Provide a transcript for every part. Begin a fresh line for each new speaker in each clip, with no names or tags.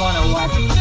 wanna watch.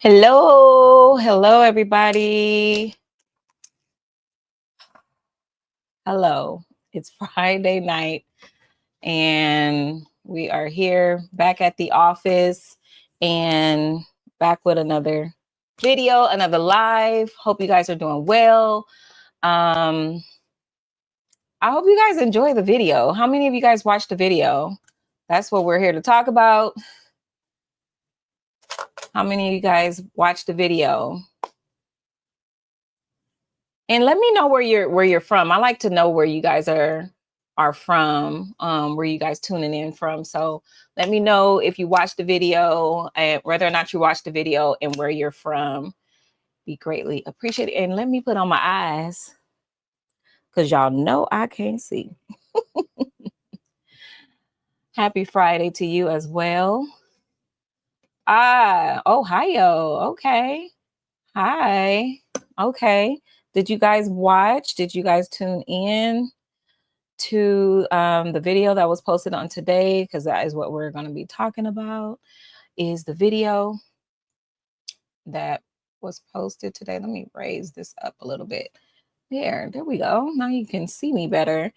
Hello, everybody. Hello. It's Friday night, and we are here back at the office and back with another video, another live. Hope you guys are doing well. Um, I hope you guys enjoy the video. How many of you guys watched the video? That's what we're here to talk about. How many of you guys watched the video? And let me know where you're from. I like to know where you guys are from, where you guys tuning in from. So let me know if you watched the video and whether or not you watched the video and where you're from. Be greatly appreciated. And let me put on my eyes because y'all know I can't see. Happy Friday to you as well. Ohio. Okay. Hi. Okay. Did you guys watch? Did you guys tune in to the video that was posted on today? Because that is what we're going to be talking about, is the video that was posted today. Let me raise this up a little bit. There we go. Now you can see me better.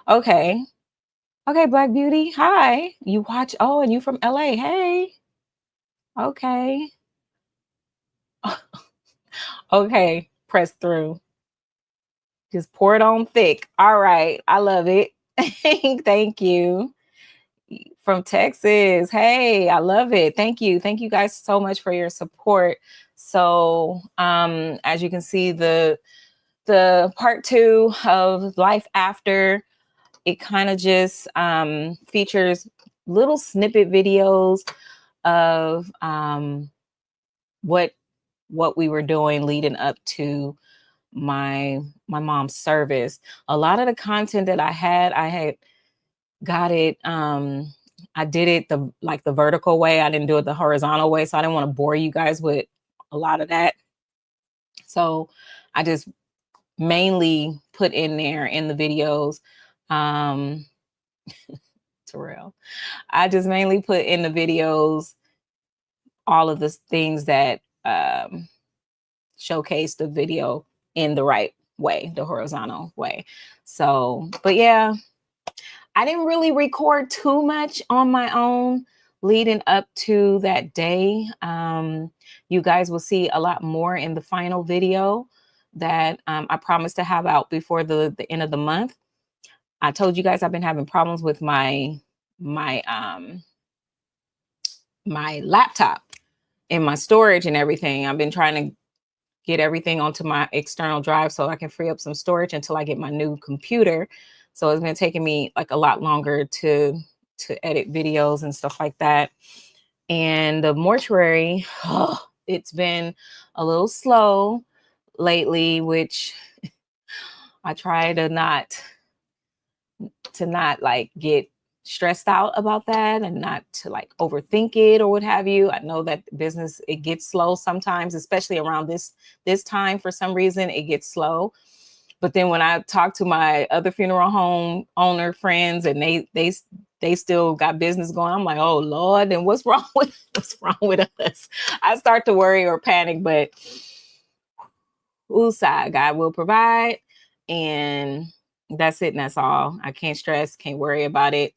Okay. Okay, Black Beauty. Hi. You watch. Oh, and you from LA. Hey. Okay. Okay. Press through. Just pour it on thick. All right. I love it. Thank you. From Texas. Hey, I love it. Thank you. Thank you guys so much for your support. So as you can see, the part 2 of Life After, it kind of just features little snippet videos of what we were doing leading up to my mom's service. A lot of the content that I had got it. I did it the vertical way. I didn't do it the horizontal way. So I didn't want to bore you guys with a lot of that. So I just mainly put in there in the videos. Terrell. I just mainly put in the videos all of the things that showcase the video in the right way, the horizontal way. So, but yeah, I didn't really record too much on my own leading up to that day. You guys will see a lot more in the final video that I promised to have out before the end of the month. I told you guys I've been having problems with my laptop and my storage and everything. I've been trying to get everything onto my external drive so I can free up some storage until I get my new computer. So it's been taking me like a lot longer to edit videos and stuff like that. And the mortuary, it's been a little slow lately, which I try to not like get stressed out about that and not to like overthink it or what have you. I know that business, it gets slow sometimes, especially around this time. For some reason it gets slow. But then when I talk to my other funeral home owner friends and they still got business going, I'm like, oh Lord, then what's wrong with us? I start to worry or panic, but woosah, God will provide, and that's it. And that's all. I can't stress, can't worry about it.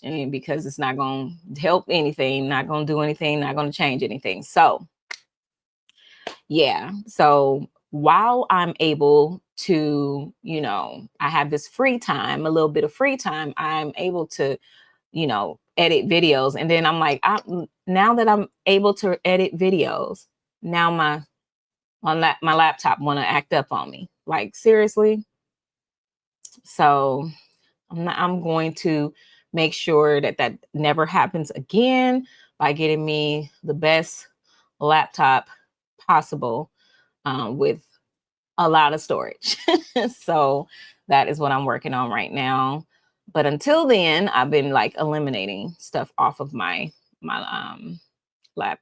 And because it's not going to help anything, not going to do anything, not going to change anything. So yeah. So while I'm able to, I have this free time, a little bit of free time, I'm able to, edit videos. And then I'm like, now that I'm able to edit videos, now my laptop want to act up on me. Like, seriously. So I'm going to make sure that never happens again by getting me the best laptop possible with a lot of storage. So that is what I'm working on right now. But until then, I've been like eliminating stuff off of my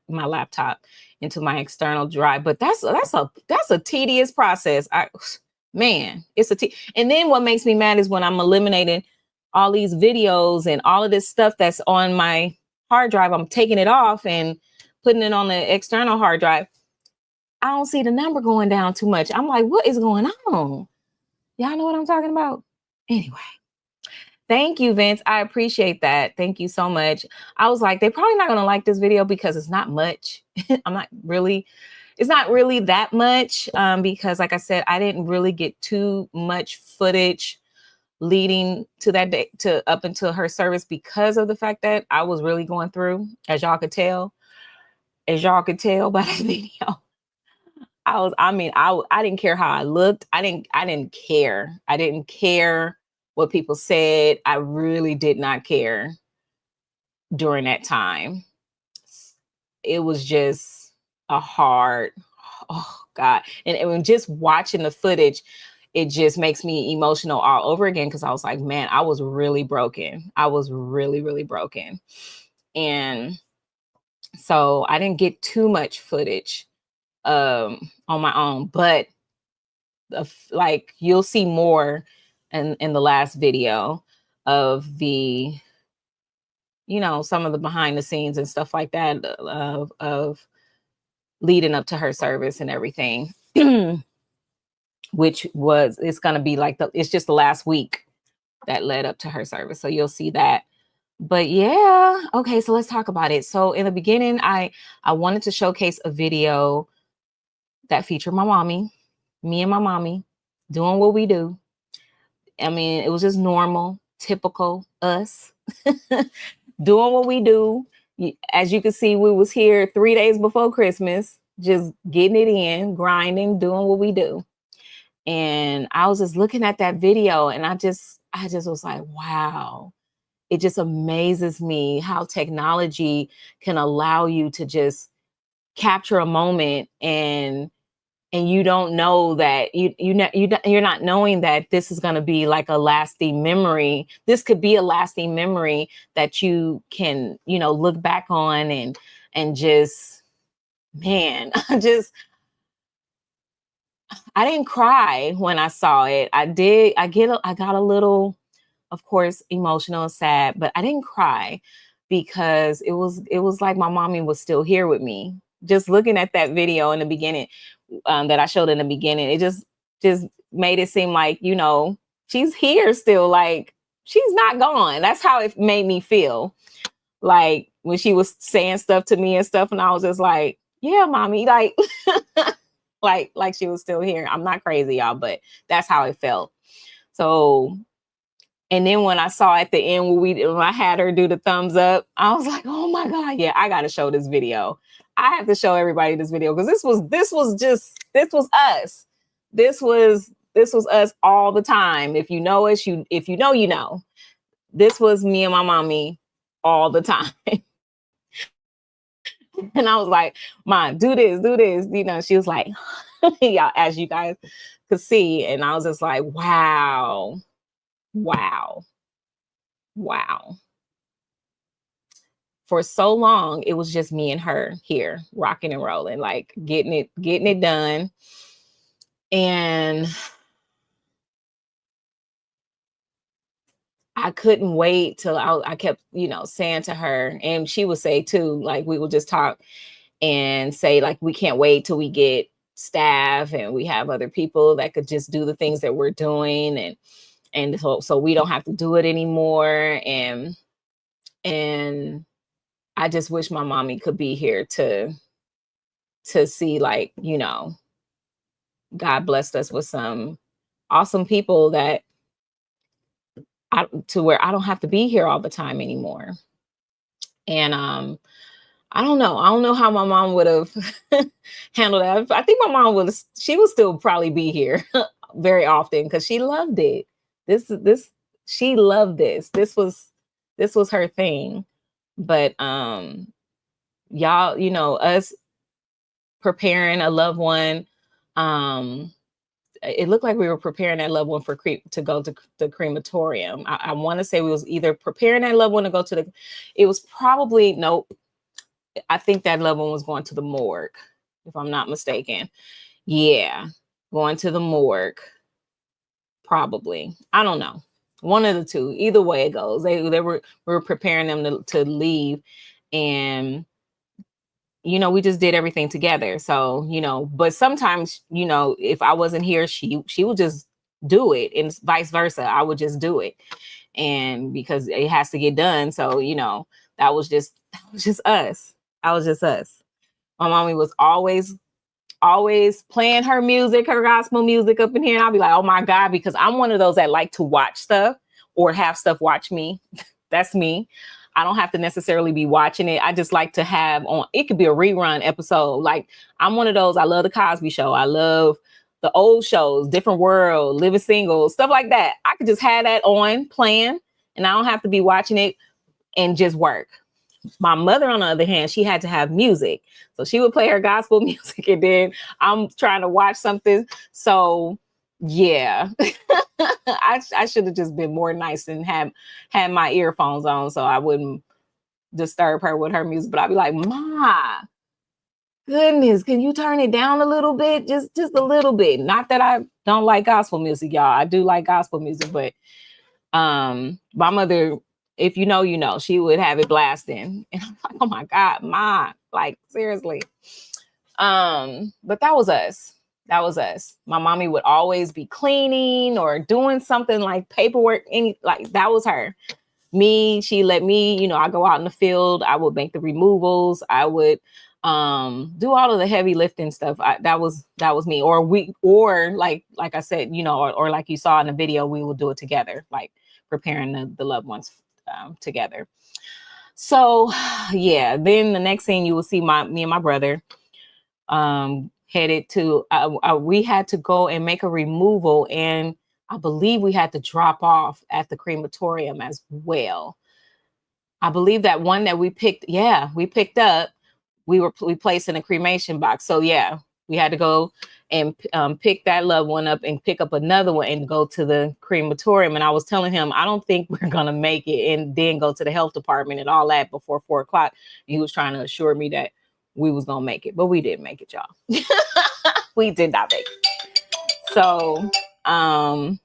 laptop into my external drive. But that's a tedious process. And then what makes me mad is when I'm eliminating all these videos and all of this stuff that's on my hard drive, I'm taking it off and putting it on the external hard drive. I don't see the number going down too much. I'm like, what is going on? Y'all know what I'm talking about? Anyway. Thank you, Vince. I appreciate that. Thank you so much. I was like, they're probably not going to like this video because it's not much. It's not really that much because like I said, I didn't really get too much footage leading to that day to up until her service because of the fact that I was really going through, as y'all could tell by the video. I didn't care how I looked. I didn't care. I didn't care what people said. I really did not care during that time. It was just a hard, oh God. And just watching the footage, it just makes me emotional all over again. Cause I was like, man, I was really broken. I was really, really broken. And so I didn't get too much footage on my own, but like you'll see more in the last video of the, you know, some of the behind the scenes and stuff like that of leading up to her service and everything, which was, it's going to be like it's just the last week that led up to her service. So you'll see that. But yeah, okay, so let's talk about it. So in the beginning, I wanted to showcase a video that featured my mommy, me and my mommy doing what we do. I mean, it was just normal, typical us doing what we do. As you can see, we was here 3 days before Christmas, just getting it in, grinding, doing what we do. And I was just looking at that video and I just was like, wow. It just amazes me how technology can allow you to just capture a moment and you don't know that you're not knowing that this is going to be like a lasting memory. This could be a lasting memory that you can, you know, look back on and just, man, I didn't cry when I saw it. I got a little, of course, emotional and sad, but I didn't cry because it was like my mommy was still here with me. Just looking at that video in the beginning that I showed in the beginning, it just made it seem like, you know, she's here still, like she's not gone. That's how it made me feel. Like when she was saying stuff to me and stuff, and I was just like, yeah, mommy, like, like she was still here. I'm not crazy, y'all, but that's how it felt. So, and then when I saw at the end when I had her do the thumbs up, I was like, oh my God, yeah, I gotta show this video. I have to show everybody this video because this was us. This was us all the time. If you know us, if you know. This was me and my mommy all the time. And I was like, Mom, do this. You know, she was like, yeah, as you guys could see. And I was just like, wow. For so long, it was just me and her here rocking and rolling, like getting it done. And I couldn't wait till I kept, you know, saying to her, and she would say too, like we would just talk and say like, we can't wait till we get staff and we have other people that could just do the things that we're doing. And so we don't have to do it anymore. And I just wish my mommy could be here to see, like, you know, God blessed us with some awesome people that to where I don't have to be here all the time anymore. And I don't know how my mom would have handled that. I think my mom she would still probably be here very often because she loved it. She loved this. This was her thing. But y'all, you know, us preparing a loved one, it looked like we were preparing that loved one to go to the crematorium. I want to say we was either preparing that loved one to go to it was probably, nope. I think that loved one was going to the morgue, if I'm not mistaken. Yeah, going to the morgue, probably. I don't know. One of the two. Either way it goes. We were preparing them to leave. And we just did everything together. So, but sometimes, if I wasn't here, she would just do it, and vice versa. I would just do it. And because it has to get done. So, that was just us. I was just us. My mommy was always playing her music, her gospel music up in here. And I'll be like, oh my God, because I'm one of those that like to watch stuff or have stuff watch me. That's me. I don't have to necessarily be watching it. I just like to have on, it could be a rerun episode. Like I'm one of those, I love the Cosby Show. I love the old shows, Different World, Living Single, stuff like that. I could just have that on playing and I don't have to be watching it and just work. My mother, on the other hand, she had to have music. So she would play her gospel music and then I'm trying to watch something. So yeah, I should have just been more nice and had my earphones on so I wouldn't disturb her with her music. But I'd be like, Ma, goodness, can you turn it down a little bit? Just a little bit. Not that I don't like gospel music, y'all. I do like gospel music, but my mother, if you know, she would have it blasting. And I'm like, oh my God, Ma, like seriously. But that was us. That was us. My mommy would always be cleaning or doing something like paperwork, that was her. Me, she let me, I go out in the field. I would make the removals. I would do all of the heavy lifting stuff. That was me. Or like I said, or like you saw in the video, we would do it together, like preparing the loved ones together. So yeah, then the next thing you will see me and my brother headed to, we had to go and make a removal, and I believe we had to drop off at the crematorium as well. I believe that one that we picked up, we placed in a cremation box. So yeah, we had to go and pick that loved one up and pick up another one and go to the crematorium. And I was telling him, I don't think we're going to make it, and then go to the health department and all that before 4:00. And he was trying to assure me that we was going to make it, but we didn't make it, y'all. We did not make it. So, I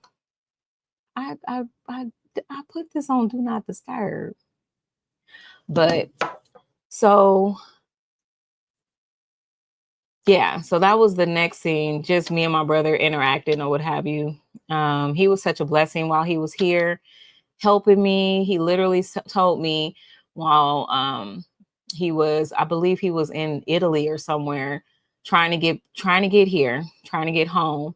put this on Do Not Disturb, but so yeah, so that was the next scene, just me and my brother interacting or what have you. He was such a blessing while he was here helping me. He literally told me while I believe he was in Italy or somewhere trying to get here, trying to get home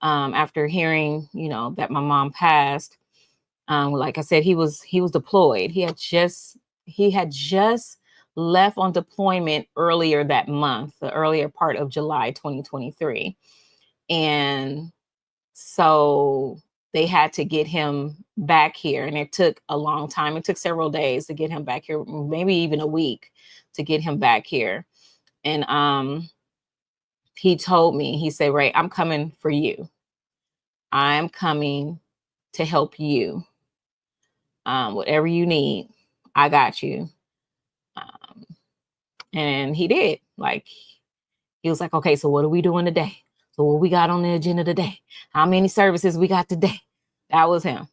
after hearing, that my mom passed. Like I said, he was deployed. He had just left on deployment earlier that month, the earlier part of July 2023. And so they had to get him back here, and it took a long time. It took several days to get him back here, maybe even a week to get him back here. And he told me, he said, Ray, I'm coming for you. I'm coming to help you. Whatever you need, I got you. And he did. Like, he was like, okay, so what are we doing today? So what we got on the agenda today? How many services we got today? That was him.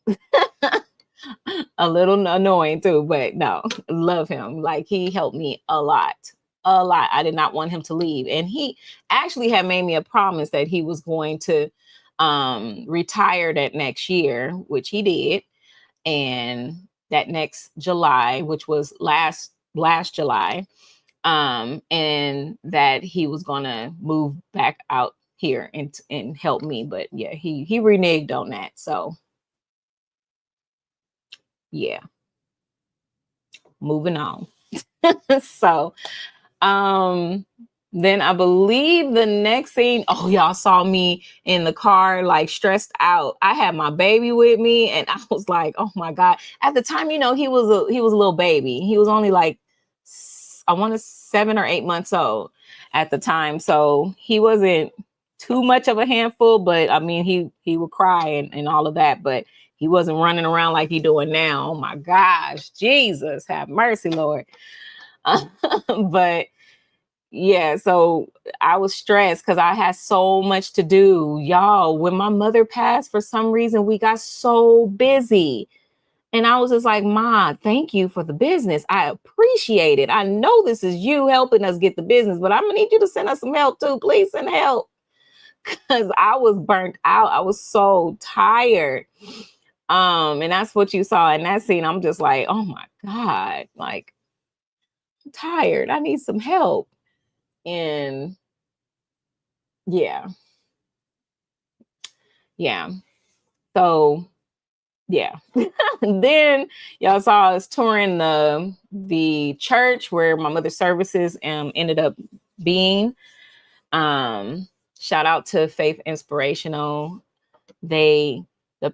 A little annoying too, but no, love him. Like, he helped me a lot. I did not want him to leave. And he actually had made me a promise that he was going to retire that next year, which he did. And that next July, which was last July, and that he was gonna move back out here and help me. But yeah, he reneged on that. So yeah, moving on. So then I believe the next scene, oh, y'all saw me in the car, like stressed out. I had my baby with me, and I was like, oh my God. At the time, he was a little baby. He was only like, I want to 7 or 8 months old at the time. So he wasn't too much of a handful, but I mean, he would cry and all of that, but he wasn't running around like he doing now. Oh my gosh, Jesus, have mercy, Lord. But yeah, so I was stressed because I had so much to do. Y'all, when my mother passed, for some reason, we got so busy. And I was just like, Ma, thank you for the business. I appreciate it. I know this is you helping us get the business, but I'm gonna need you to send us some help too. Please send help. Because I was burnt out. I was so tired. And that's what you saw in that scene. I'm just like, oh my God, like I'm tired. I need some help. And yeah, yeah. So yeah. And then y'all saw us touring the church where my mother's services ended up being. Shout out to Faith Inspirational. The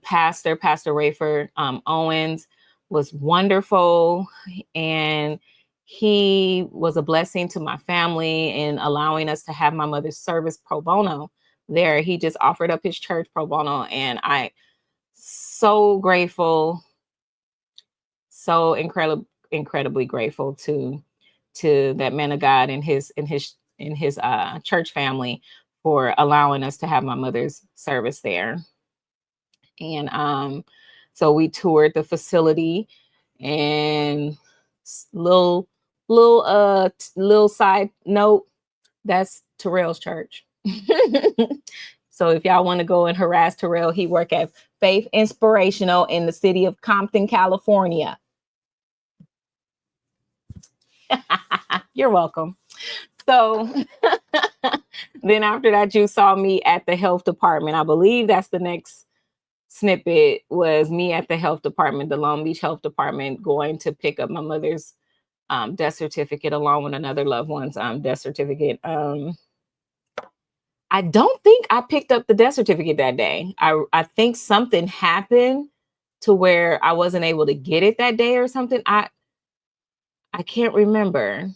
pastor, Pastor Rayford Owens, was wonderful, and he was a blessing to my family in allowing us to have my mother's service pro bono there. He just offered up his church pro bono, and I so grateful, so incredibly grateful to that man of God and his church family for allowing us to have my mother's service there. And so we toured the facility, and little side note, that's Terrell's church. So if y'all want to go and harass Terrell, he work at Faith Inspirational in the city of Compton, California. You're welcome. So then after that, you saw me at the health department. I believe that's the next snippet, was me at the health department, the Long Beach Health Department, going to pick up my mother's death certificate along with another loved one's death certificate. I don't think I picked up the death certificate that day. I think something happened to where I wasn't able to get it that day or something. I can't remember,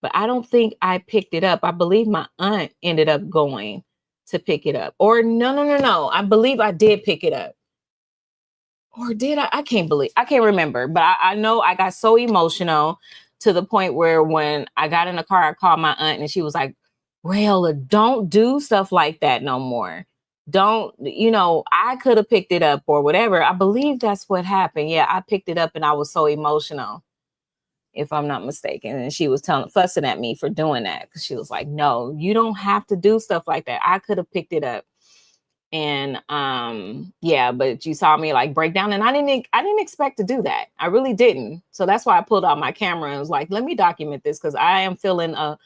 but I don't think I picked it up. I believe my aunt ended up going to pick it up. Or no. I believe I did pick it up. Or did I? I can't remember. But I know I got so emotional to the point where when I got in the car, I called my aunt and she was like, Rayola, don't do stuff like that no more. Don't, I could have picked it up or whatever. I believe that's what happened. Yeah, I picked it up and I was so emotional, if I'm not mistaken. And she was fussing at me for doing that, because she was like, no, you don't have to do stuff like that. I could have picked it up. And yeah, but you saw me like break down, and I didn't expect to do that. I really didn't. So that's why I pulled out my camera and was like, let me document this, because I am feeling a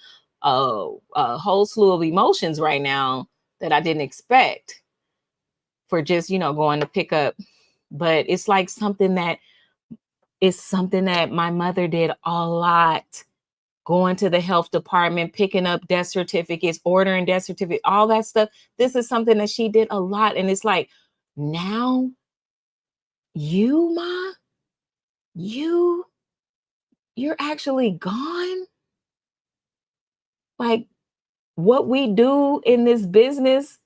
whole slew of emotions right now that I didn't expect for just, going to pick up. But it's like something that my mother did a lot. Going to the health department, picking up death certificates, ordering death certificates, all that stuff. This is something that she did a lot. And it's like, now you, Ma, you're actually gone. Like, what we do in this business,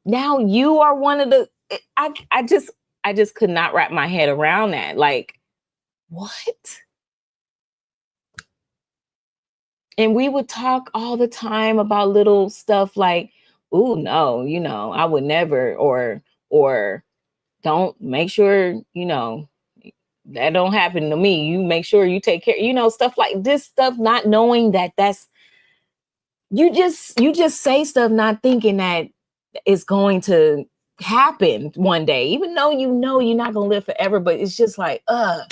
now you are one of the, I just could not wrap my head around that. Like, what? And we would talk all the time about little stuff like, oh no, I would never, or don't, make sure, that don't happen to me. You make sure you take care, stuff like this stuff, not knowing that you just say stuff, not thinking that it's going to happen one day, even though you're not going to live forever. But it's just like, I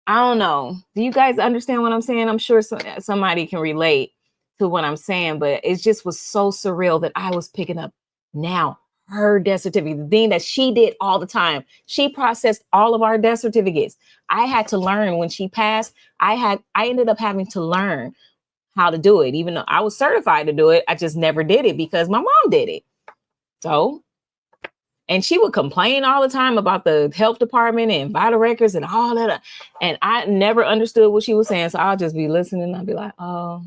don't know. Do you guys understand what I'm saying? I'm sure somebody can relate to what I'm saying, but it just was so surreal that I was picking up now her death certificate, the thing that she did all the time. She processed all of our death certificates. I had to learn when she passed. I ended up having to learn how to do it, even though I was certified to do it. I just never did it because my mom did it. So, and she would complain all the time about the health department and vital records and all that. And I never understood what she was saying. So I'll just be listening. I'll be like, oh.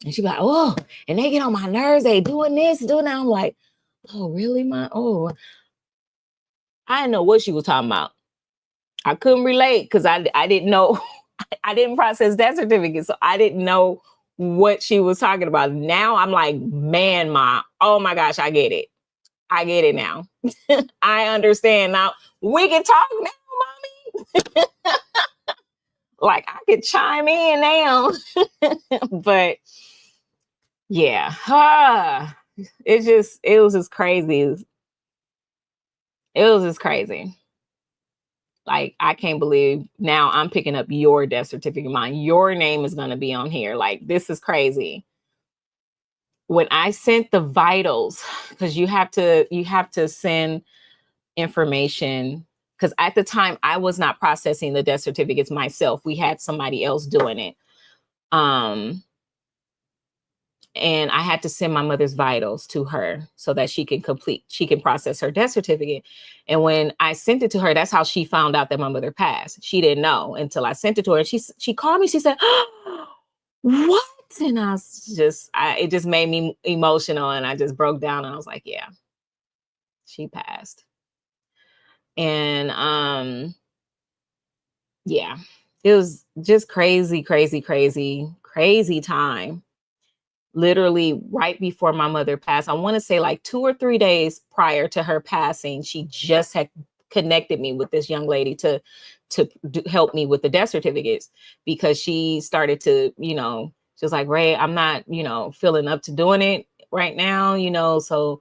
And she'd be like, oh, and they get on my nerves. They doing this, doing that. I'm like, oh, really, Ma? Oh, I didn't know what she was talking about. I couldn't relate because I didn't know. I didn't process that certificate. So I didn't know what she was talking about. Now I'm like, man, Ma, oh my gosh, I get it. I get it now. I understand now. We can talk now, mommy. Like I could chime in now. But yeah, it was just crazy. It was just crazy. Like, I can't believe now I'm picking up your death certificate. Mine, your name is going to be on here. Like, this is crazy. When I sent the vitals, because you have to send information. Because at the time I was not processing the death certificates myself. We had somebody else doing it. And I had to send my mother's vitals to her so that she can process her death certificate. And when I sent it to her, that's how she found out that my mother passed. She didn't know until I sent it to her. And she called me. She said, oh, what? And it just made me emotional. And I just broke down and I was like, yeah, she passed. And yeah, it was just crazy time. Literally right before my mother passed. I want to say like 2 or 3 days prior to her passing, she just had connected me with this young lady to help me with the death certificates, because she started to, she was like, Ray, I'm not, feeling up to doing it right now, so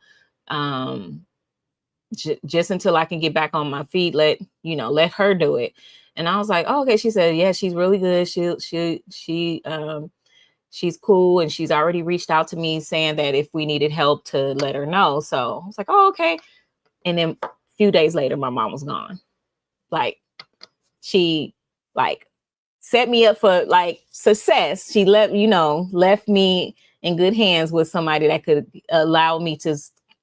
just until I can get back on my feet, let her do it. And I was like, oh, okay. She said, yeah, she's really good. She's cool, and she's already reached out to me saying that if we needed help to let her know. So I was like, oh, okay. And then a few days later, my mom was gone. Like, she set me up for success. She left me in good hands with somebody that could allow me to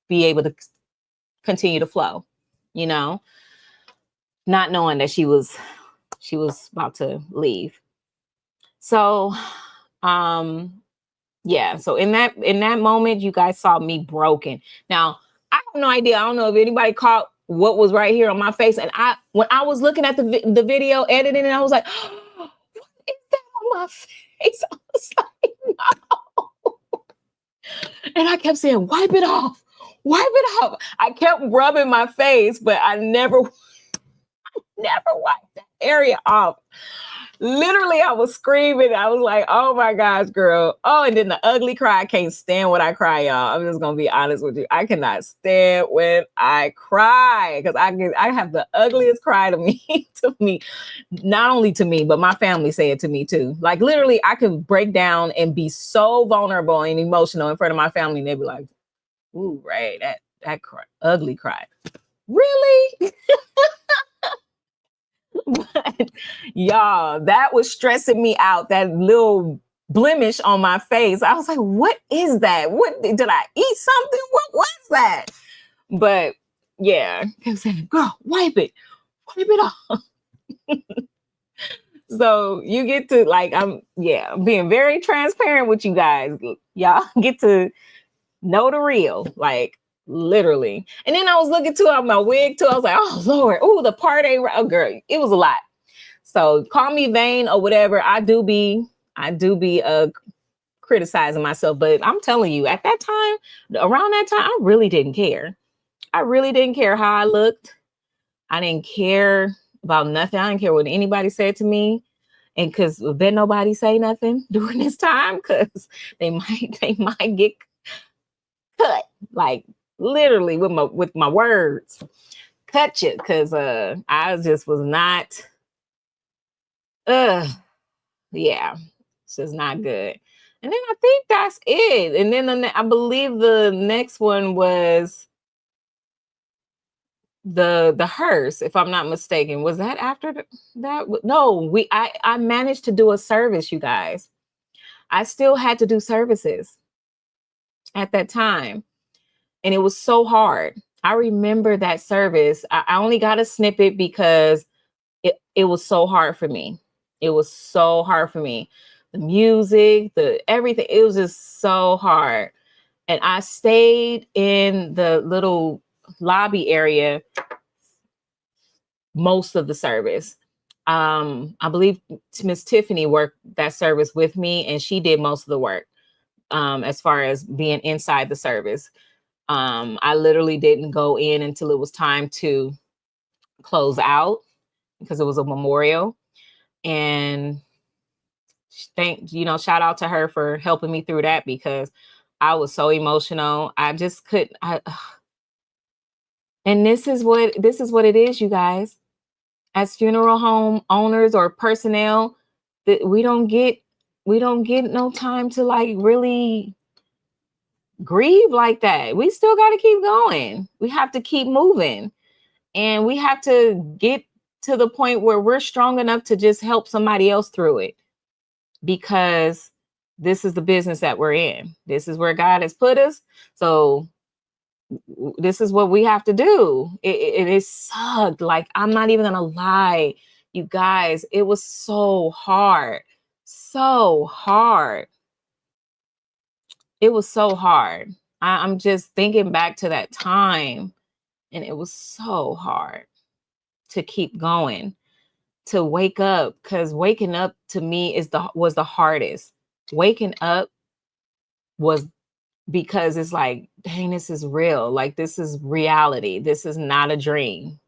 be able to continue to flow, not knowing that she was about to leave. So, yeah. So in that moment, you guys saw me broken. Now, I have no idea. I don't know if anybody caught what was right here on my face. And when I was looking at the video editing, and I was like, oh, what is that on my face? I was like, no. And I kept saying, wipe it off. I kept rubbing my face, but I never wiped that area off. Literally, I was screaming. I was like, oh my gosh, girl. Oh, and then the ugly cry. I can't stand when I cry, y'all. I'm just going to be honest with you. I cannot stand when I cry, because I have the ugliest cry to me, not only to me, but my family say it to me too. Like, literally, I could break down and be so vulnerable and emotional in front of my family. And they'd be like, ooh, Ray, that cry, ugly cry. Really? But y'all, that was stressing me out. That little blemish on my face. I was like, what is that? What did I eat something? What was that? But yeah, I kept saying, girl, wipe it off. So you get to I'm being very transparent with you guys. Y'all get to know the real, literally. And then I was looking too at my wig too. I was like, oh Lord, oh, the part ain't right. Oh, girl, it was a lot. So call me vain or whatever. I do be criticizing myself, but I'm telling you, at that time, around that time, I really didn't care. I really didn't care how I looked. I didn't care about nothing. I didn't care what anybody said to me. And because bet nobody say nothing during this time, because they might get cut, literally with my words, cut you, because I just was not. Yeah, it's just not good. And then I think that's it. And then I believe the next one was the hearse, if I'm not mistaken. Was that after that? No, I managed to do a service, you guys. I still had to do services at that time. And it was so hard. I remember that service. I only got a snippet because it was so hard for me. It was so hard for me. The music, the everything, it was just so hard. And I stayed in the little lobby area most of the service. I believe Miss Tiffany worked that service with me, and she did most of the work as far as being inside the service. I literally didn't go in until it was time to close out because it was a memorial. And shout out to her for helping me through that because I was so emotional. I just couldn't. And this is what it is, you guys. As funeral home owners or personnel, that we don't get no time to like really grieve like that. We still got to keep going. We have to keep moving, and we have to get to the point where we're strong enough to just help somebody else through it, because this is the business that we're in. This is where God has put us. So this is what we have to do. It sucked. Like, I'm not even gonna lie, you guys, it was so hard. So hard. It was so hard. I'm just thinking back to that time, and it was so hard to keep going, to wake up, because waking up to me was the hardest. Waking up was, because it's like, dang, this is real. Like, this is reality. This is not a dream.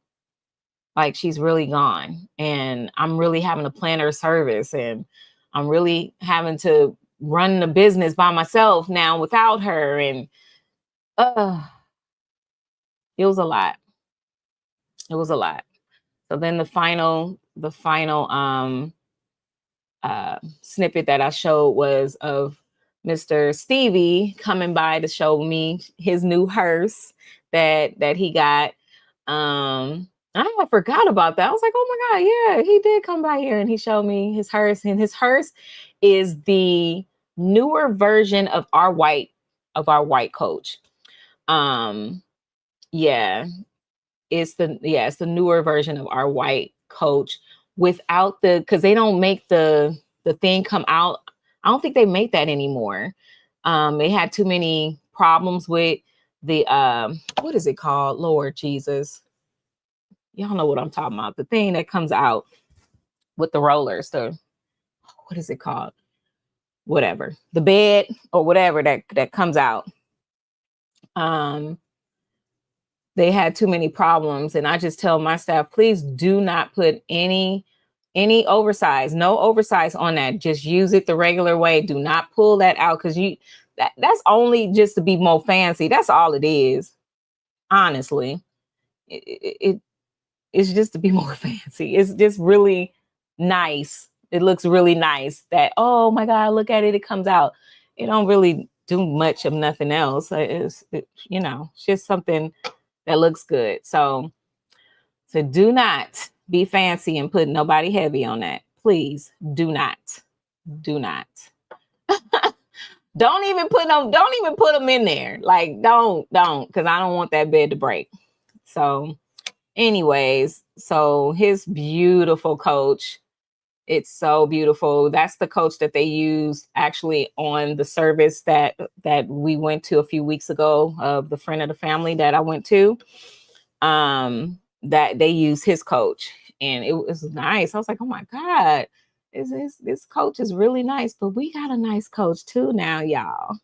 Like, she's really gone, and I'm really having to plan her service, and I'm really having to run the business by myself now without her. And it was a lot. It was a lot. So then the final snippet that I showed was of Mr. Stevie coming by to show me his new hearse that he got. I forgot about that. I was like, oh my God, yeah, he did come by here and he showed me his hearse. And his hearse is the newer version of our white coach. Yeah, it's the newer version of our white coach without because they don't make the thing come out. I don't think they make that anymore. They had too many problems with the what is it called? Lord Jesus. Y'all know what I'm talking about. The thing that comes out with the rollers. What is it called? Whatever. The bed or whatever that comes out. They had too many problems, and I just tell my staff, please do not put any oversize, no oversize on that. Just use it the regular way. Do not pull that out, because that's only just to be more fancy. That's all it is. Honestly, it's just to be more fancy. It's just really nice. It looks really nice that, oh my God, look at it. It comes out. It don't really do much of nothing else. It's just something that looks good. So do not be fancy and put nobody heavy on that. Please do not. Do not. Don't even put them in there. Like, don't, because I don't want that bed to break. So anyways, so his beautiful coach, it's so beautiful. That's the coach that they used actually on the service that we went to a few weeks ago of the friend of the family that I went to. That they used his coach, and it was nice. I was like, oh my God, this coach is really nice. But we got a nice coach too now, y'all.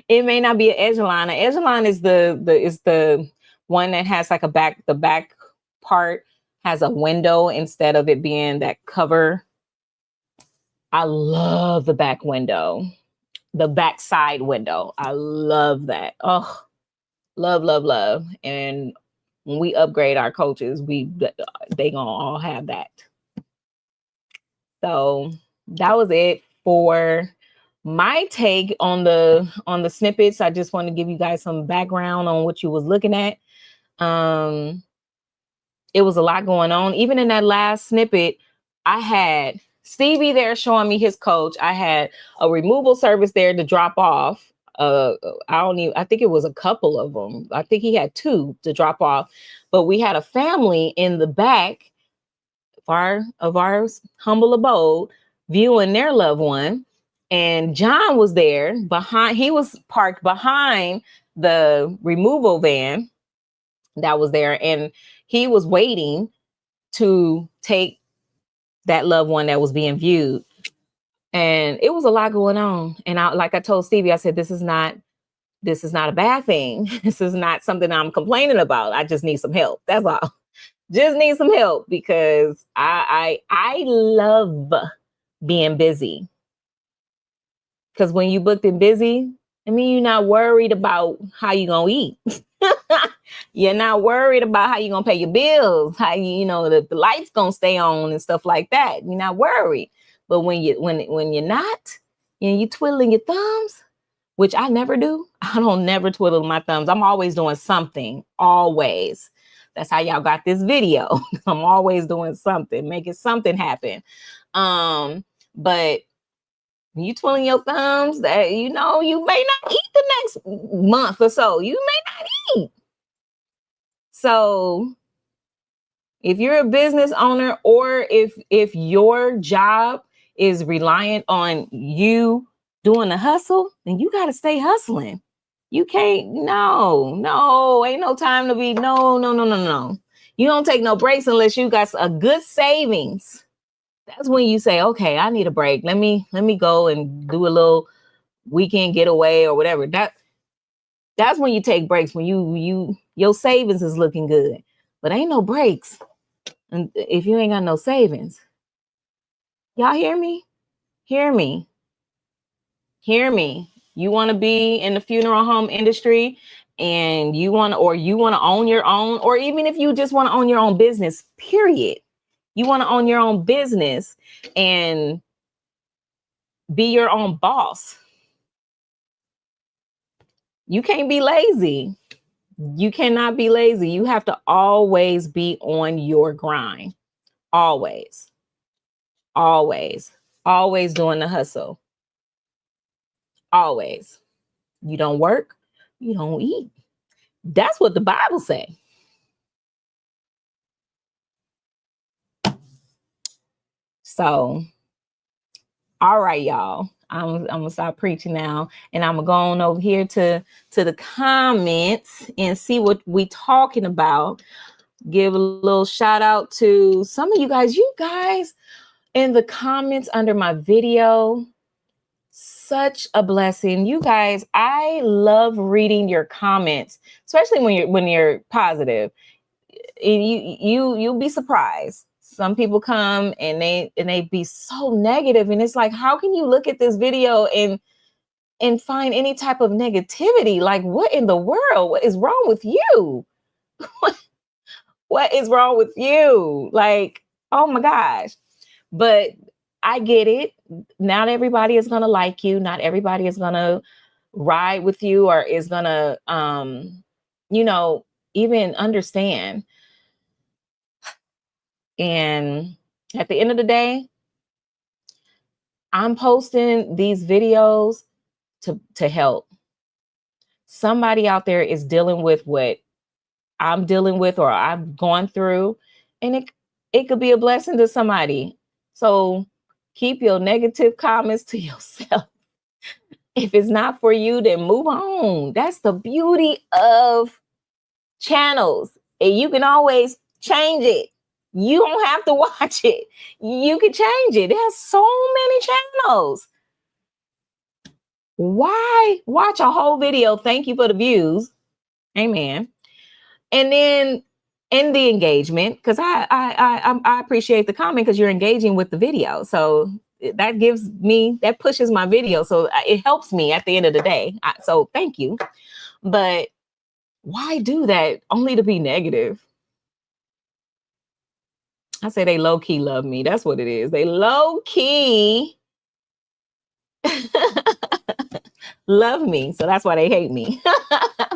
It may not be an Edgelon. An Edgelon is the one that has like the back part has a window instead of it being that cover. I love the back window, the back side window. I love that. Oh, love, love, love. And when we upgrade our coaches, they gonna all have that. So that was it for my take on the snippets. I just want to give you guys some background on what you was looking at. It was a lot going on. Even in that last snippet, I had Stevie there showing me his coach. I had a removal service there to drop off. I think it was a couple of them. I think he had 2 to drop off, but we had a family in the back of our humble abode viewing their loved one. And John was there he was parked behind the removal van that was there. And he was waiting to take that loved one that was being viewed. And it was a lot going on. And like I told Stevie, I said, this is not This is not a bad thing. This is not something I'm complaining about. I just need some help. That's all. Just need some help because I love being busy. Because when you booked and busy, I mean, you're not worried about how you gonna eat. You're not worried about how you're gonna pay your bills, how you know the lights gonna stay on and stuff like that. You're not worried. But when you're not, you twiddling your thumbs, which I never do. I don't never twiddle my thumbs. I'm always doing something. Always. That's how y'all got this video. I'm always doing something, making something happen. But you twiddling your thumbs, that you know you may not eat the next month or so. You may not eat. So if you're a business owner, or if your job is reliant on you doing the hustle, then you got to stay hustling. You can't, no, ain't no time to be, no. You don't take no breaks unless you got a good savings. That's when you say, okay, I need a break. Let me go and do a little weekend getaway or whatever. That's when you take breaks, when your savings is looking good. But ain't no breaks and if you ain't got no savings. Y'all hear me? Hear me. Hear me. You want to be in the funeral home industry and you want to own your own, or even if you just want to own your own business, period. You want to own your own business and be your own boss. You can't be lazy. You cannot be lazy. You have to always be on your grind. Always. Always. Always doing the hustle. Always. You don't work, you don't eat. That's what the Bible say. So, all right, y'all. I'm gonna stop preaching now, and I'm gonna go on over here to the comments and see what we talking about. Give a little shout out to some of you guys. You guys in the comments under my video, such a blessing. You guys, I love reading your comments, especially when you're positive. And you'll be surprised. Some people come and they be so negative, and it's like, how can you look at this video and find any type of negativity? Like, what in the world? What is wrong with you? What is wrong with you? Like, oh my gosh. But I get it. Not everybody is gonna like you. Not everybody is gonna ride with you or is gonna even understand. And at the end of the day, I'm posting these videos to help. Somebody out there is dealing with what I'm dealing with or I've gone through, and it could be a blessing to somebody. So keep your negative comments to yourself. If it's not for you, then move on. That's the beauty of channels. And you can always change it. You don't have to watch it. You can change it. There's so many channels. Why watch a whole video? Thank you for the views. Amen. And then in the engagement, because I appreciate the comment because you're engaging with the video. So that pushes my video. So it helps me at the end of the day. So thank you. But why do that only to be negative? I say they low key love me. That's what it is. They low key love me. So that's why they hate me.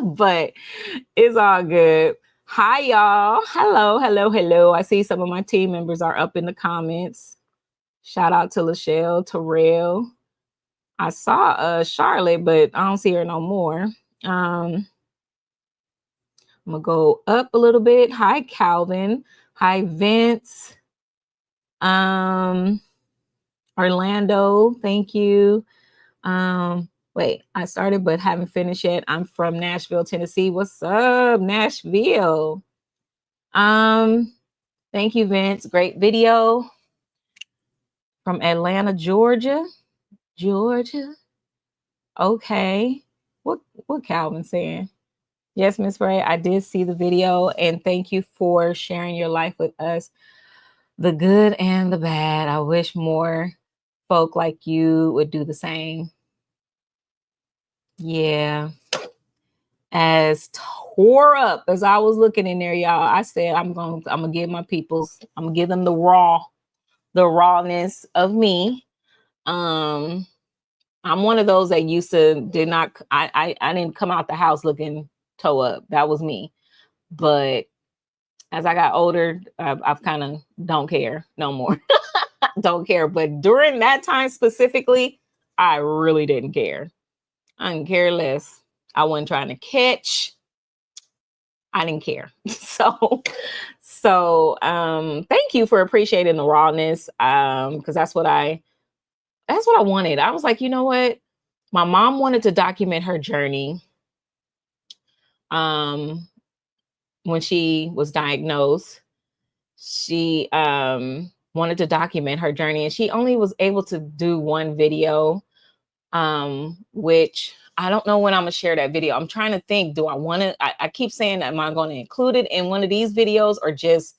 But it's all good. Hi, y'all. Hello. I see some of my team members are up in the comments. Shout out to Lachelle, Terrell. I saw Charlotte, but I don't see her no more. I'm gonna go up a little bit. Hi, Calvin. Hi, Vince. Orlando, thank you. Wait, I started but haven't finished yet. I'm from Nashville, Tennessee. What's up, Nashville? Thank you, Vince. Great video. From Atlanta, Georgia. Okay. What Calvin saying? Yes, Miss Ray, I did see the video, and thank you for sharing your life with us, the good and the bad. I wish more folk like you would do the same. Yeah. As tore up as I was looking in there, y'all, I said I'm gonna give my peoples, I'm gonna give them the rawness of me. I'm one of those that used to did not I didn't come out the house looking toe up. That was me. But as I got older, I've kind of don't care no more. Don't care. But during that time specifically, I really didn't care. I didn't care less. I wasn't trying to catch. I didn't care. So thank you for appreciating the rawness. Because that's what I wanted. I was like, you know what? My mom wanted to document her journey. When she was diagnosed, she wanted to document her journey, and she only was able to do one video, which I don't know when I'm gonna share that video. I'm trying to think, do I want to, I keep saying, am I going to include it in one of these videos or just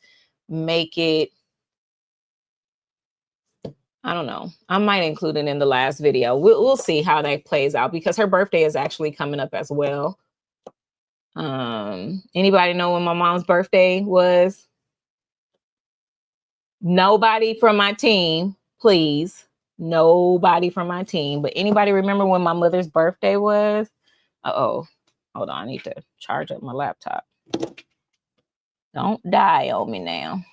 make it, I don't know. I might include it in the last video. We'll see how that plays out, because her birthday is actually coming up as well. Anybody know when my mom's birthday was? Nobody from my team, please. Nobody from my team. But anybody remember when my mother's birthday was? Uh-oh. Hold on. I need to charge up my laptop. Don't die on me now.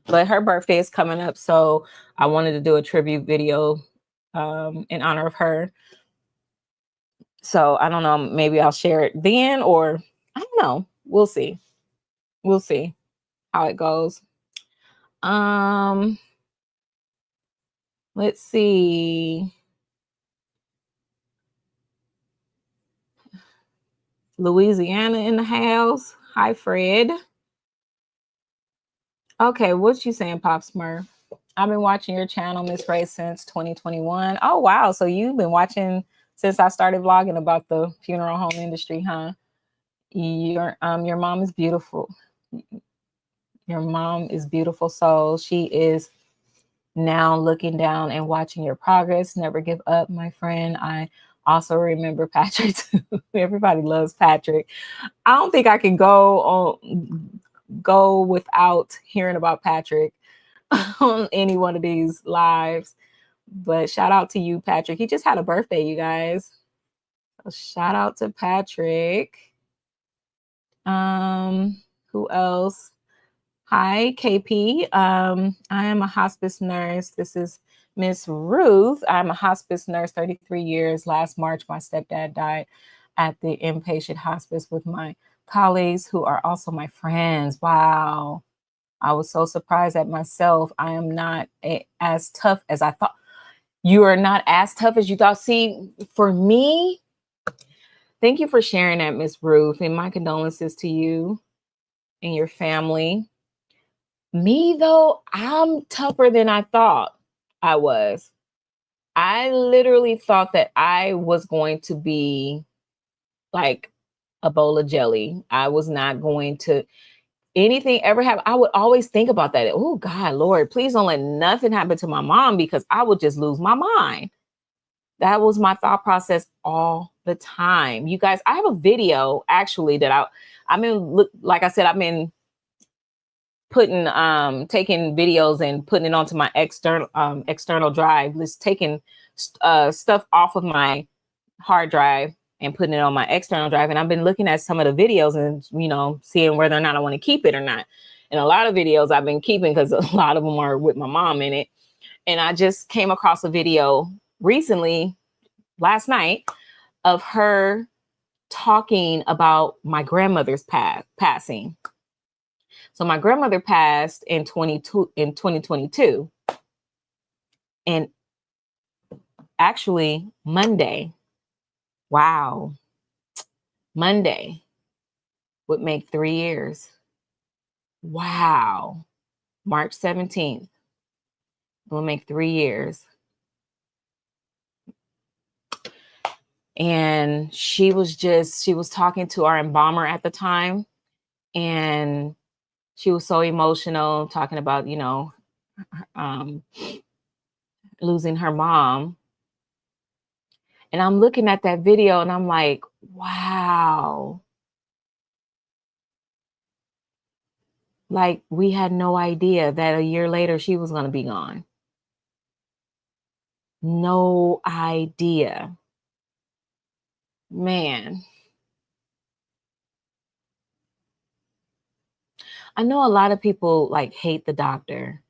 But her birthday is coming up, so I wanted to do a tribute video in honor of her. So I don't know, maybe I'll share it then, or I don't know. We'll see. We'll see how it goes. Let's see. Louisiana in the house. Hi, Fred. Okay, what you saying, Pop Smurf? I've been watching your channel, Miss Ray, since 2021. Oh, wow. So you've been watching since I started vlogging about the funeral home industry, huh? Your mom is beautiful. Your mom is beautiful soul. She is now looking down and watching your progress. Never give up, my friend. I also remember Patrick too. Everybody loves Patrick. I don't think I can go without hearing about Patrick on any one of these lives. But shout out to you, Patrick. He just had a birthday, you guys. So shout out to Patrick. Who else? Hi, KP. I am a hospice nurse. This is Miss Ruth. I'm a hospice nurse, 33 years. Last March, my stepdad died at the inpatient hospice with my colleagues who are also my friends. Wow. I was so surprised at myself. I am not as tough as I thought. You are not as tough as you thought. See, for me, thank you for sharing that, Miss Ruth, and my condolences to you and your family. Me, though, I'm tougher than I thought I was. I literally thought that I was going to be like a bowl of jelly. I was not going to anything ever happen. I would always think about that. Oh, God, Lord, please don't let nothing happen to my mom, because I would just lose my mind. That was my thought process all the time. You guys, I have a video actually that I've been, like I said, I've been putting taking videos and putting it onto my external drive. Just taking stuff off of my hard drive and putting it on my external drive. And I've been looking at some of the videos and, seeing whether or not I want to keep it or not. And a lot of videos I've been keeping because a lot of them are with my mom in it. And I just came across a video recently, last night, of her talking about my grandmother's passing. So my grandmother passed in 2022. And actually Monday, wow, Monday would make 3 years. Wow. March 17th. Will make 3 years. And she was talking to our embalmer at the time, and she was so emotional, talking about, losing her mom. And I'm looking at that video and I'm like, wow. Like, we had no idea that a year later she was going to be gone. No idea. Man. I know a lot of people like hate the doctor.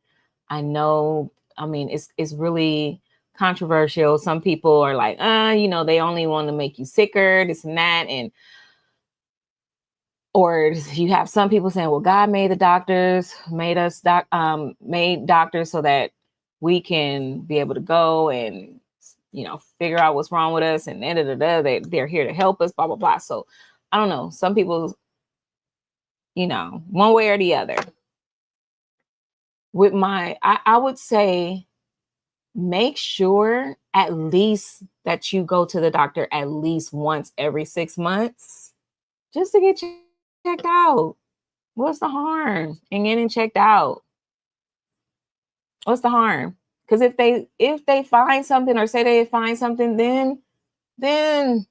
I know, I mean, it's really controversial. Some people are like, they only want to make you sicker, this and that. Or you have some people saying, well, God made the doctors, made doctors so that we can be able to go and, figure out what's wrong with us, and they're here to help us, blah, blah, blah. So I don't know. Some people, one way or the other. With I would say, make sure at least that you go to the doctor at least once every 6 months just to get checked out. What's the harm in getting checked out? What's the harm? Because if they find something or say they find something, then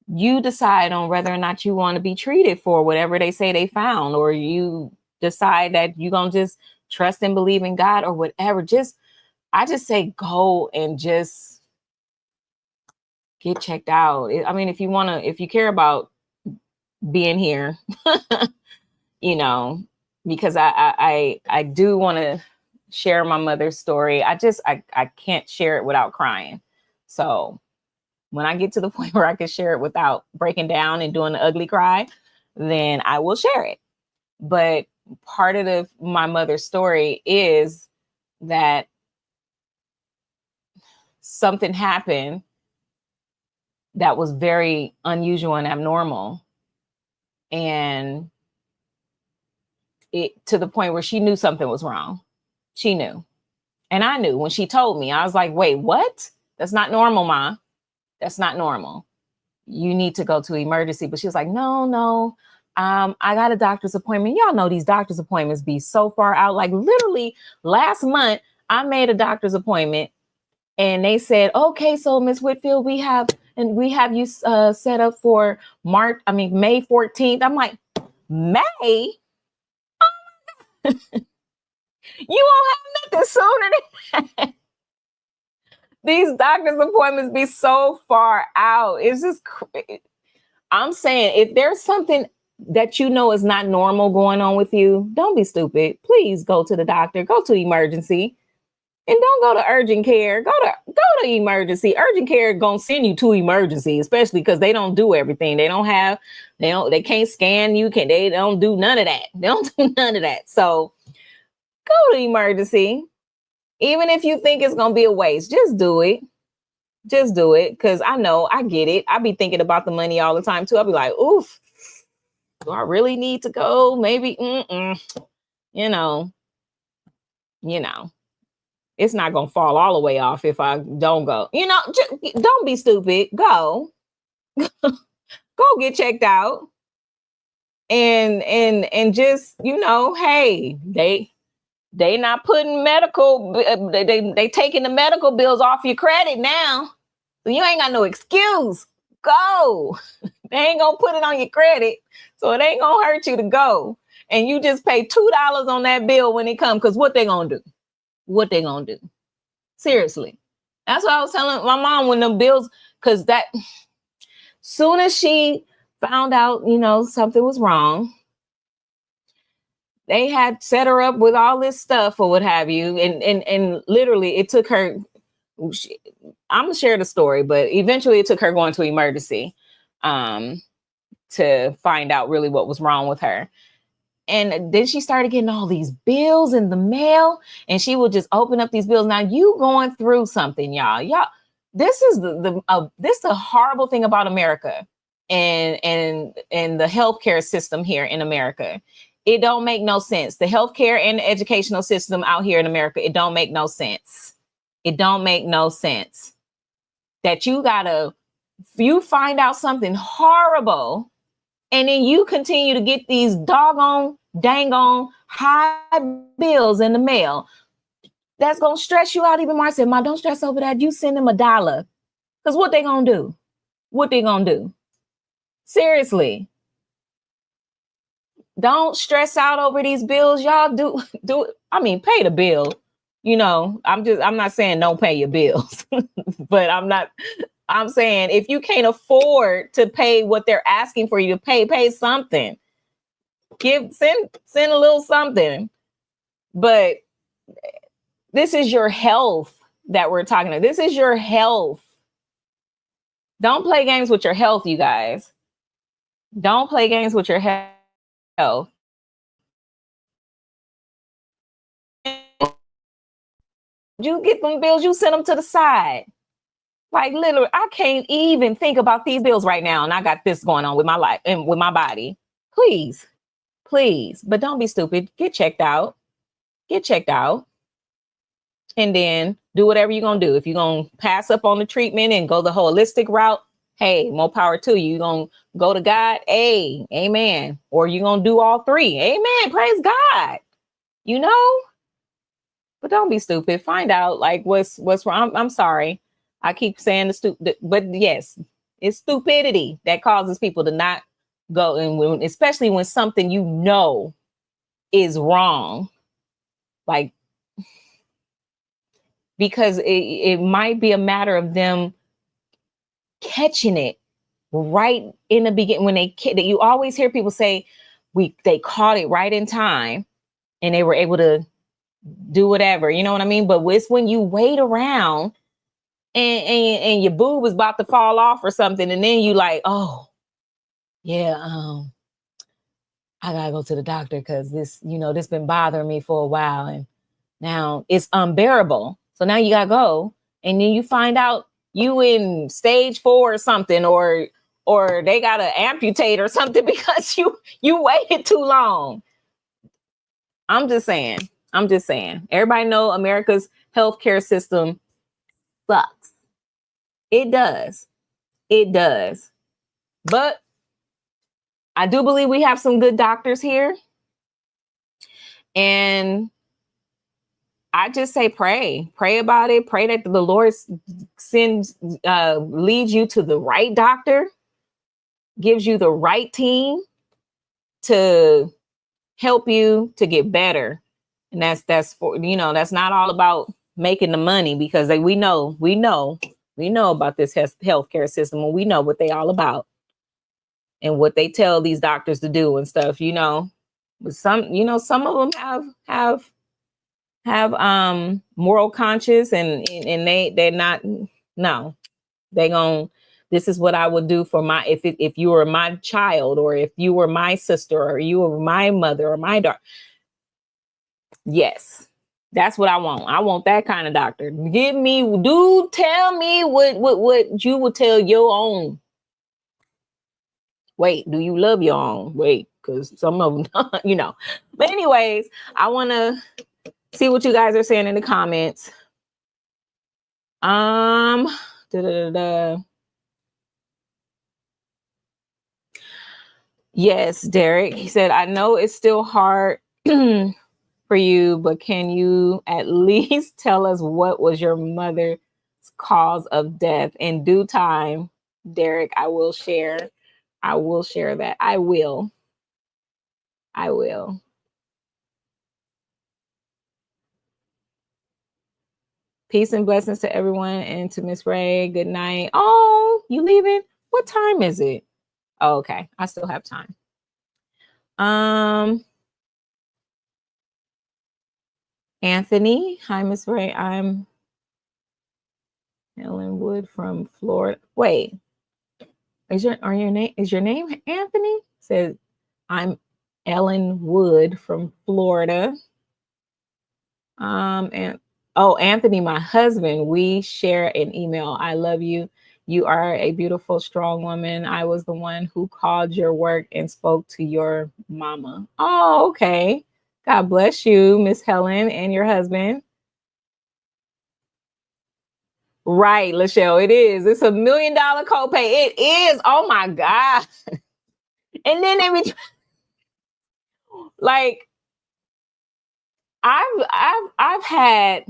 you decide on whether or not you want to be treated for whatever they say they found, or you decide that you're going to just trust and believe in God or whatever. I just say go and just get checked out. I mean, if you care about being here, because I do want to share my mother's story. I can't share it without crying. So when I get to the point where I can share it without breaking down and doing the ugly cry, then I will share it. But part of my mother's story is that something happened that was very unusual and abnormal. And it to the point where she knew something was wrong. She knew. And I knew when she told me. I was like, wait, what? That's not normal, Ma. That's not normal. You need to go to emergency. But she was like, no. I got a doctor's appointment. Y'all know these doctor's appointments be so far out. Like literally last month, I made a doctor's appointment and they said, okay, so Miss Whitfield, we have you set up for May 14th. I'm like, May? You won't have nothing sooner than that. These doctor's appointments be so far out. It's just crazy. I'm saying, if there's something that is not normal going on with you, don't be stupid. Please go to the doctor, go to emergency, and don't go to urgent care. Go to emergency. Urgent care gonna send you to emergency, especially because they don't do everything. They can't scan you. They don't do none of that. They don't do none of that. So go to emergency. Even if you think it's gonna be a waste, just do it. Just do it. Because I get it. I be thinking about the money all the time too. I'll be like, oof, do I really need to go? Maybe, it's not going to fall all the way off if I don't go. Just, don't be stupid. Go. Go get checked out. And just, hey, they not putting medical, they taking the medical bills off your credit now. So you ain't got no excuse. Go. They ain't going to put it on your credit. So it ain't going to hurt you to go. And you just pay $2 on that bill when it comes. Because what they going to do? What they going to do? Seriously. That's what I was telling my mom when the bills, because that soon as she found out, something was wrong, they had set her up with all this stuff or what have you. And literally it took her, I'm going to share the story, but eventually it took her going to emergency to find out really what was wrong with her. And then she started getting all these bills in the mail, and she would just open up these bills. Now you going through something, y'all. This is the horrible thing about America and the healthcare system here in America It don't make no sense. The healthcare and the educational system out here in America, it don't make no sense. It don't make no sense that you find out something horrible and then you continue to get these doggone, dang on high bills in the mail. That's going to stress you out even more. I said, Ma, don't stress over that. You send them $1. Because what they going to do? What they going to do? Seriously. Don't stress out over these bills. Y'all do. I mean, pay the bill. You know, I'm not saying don't pay your bills, but I'm saying if you can't afford to pay what they're asking for you to pay something. Send a little something. But this is your health that we're talking about. This is your health. Don't play games with your health, you guys. Don't play games with your health. You get them bills, you send them to the side. Like literally, I can't even think about these bills right now. And I got this going on with my life and with my body. Please, but don't be stupid. Get checked out. And then do whatever you're going to do. If you're going to pass up on the treatment and go the holistic route, hey, more power to you. You're going to go to God. Hey, amen. Or you're going to do all three. Amen. Praise God. You know? But don't be stupid. Find out like what's wrong. I'm sorry. I keep saying the stupid, but yes, it's stupidity that causes people to not go. And especially when something you know is wrong, like because it might be a matter of them catching it right in the beginning when you always hear people say they caught it right in time and they were able to do whatever, you know what I mean? But it's when you wait around and your boob is about to fall off or something, and then you like, oh yeah, I gotta go to the doctor because this been bothering me for a while and now it's unbearable. So now you gotta go, and then you find out you in stage 4 or something, or they gotta amputate or something because you waited too long. I'm just saying. Everybody know America's healthcare system sucks. It does. But I do believe we have some good doctors here. And I just say pray about it. Pray that the Lord leads you to the right doctor, gives you the right team to help you to get better. And that's for, that's not all about making the money, because we know about this healthcare system, and we know what they all about and what they tell these doctors to do and stuff, But some of them have moral conscience, and they're not, no, this is what I would do for if you were my child, or if you were my sister, or you were my mother or my daughter. Yes, that's what I want. I want that kind of doctor. Tell me what you would tell your own. Wait, do you love your own? Wait, because some of them, But anyways, I want to see what you guys are saying in the comments. Yes, Derek. He said, I know it's still hard for you, but can you at least tell us what was your mother's cause of death? In due time, Derek, I will share that. I will. Peace and blessings to everyone, and to Miss Ray. Good night. Oh, you leaving? What time is it? Oh, okay. I still have time. Anthony. Hi, Miss Ray. I'm Ellen Wood from Florida. Wait. Is your name Anthony? Says I'm Ellen Wood from Florida. And Anthony, my husband, we share an email. I love you. You are a beautiful, strong woman. I was the one who called your work and spoke to your mama. Oh, okay. God bless you, Miss Helen, and your husband. Right, Lachelle, it is. It's $1 million copay. It is. Oh my God. And then they be like, I've had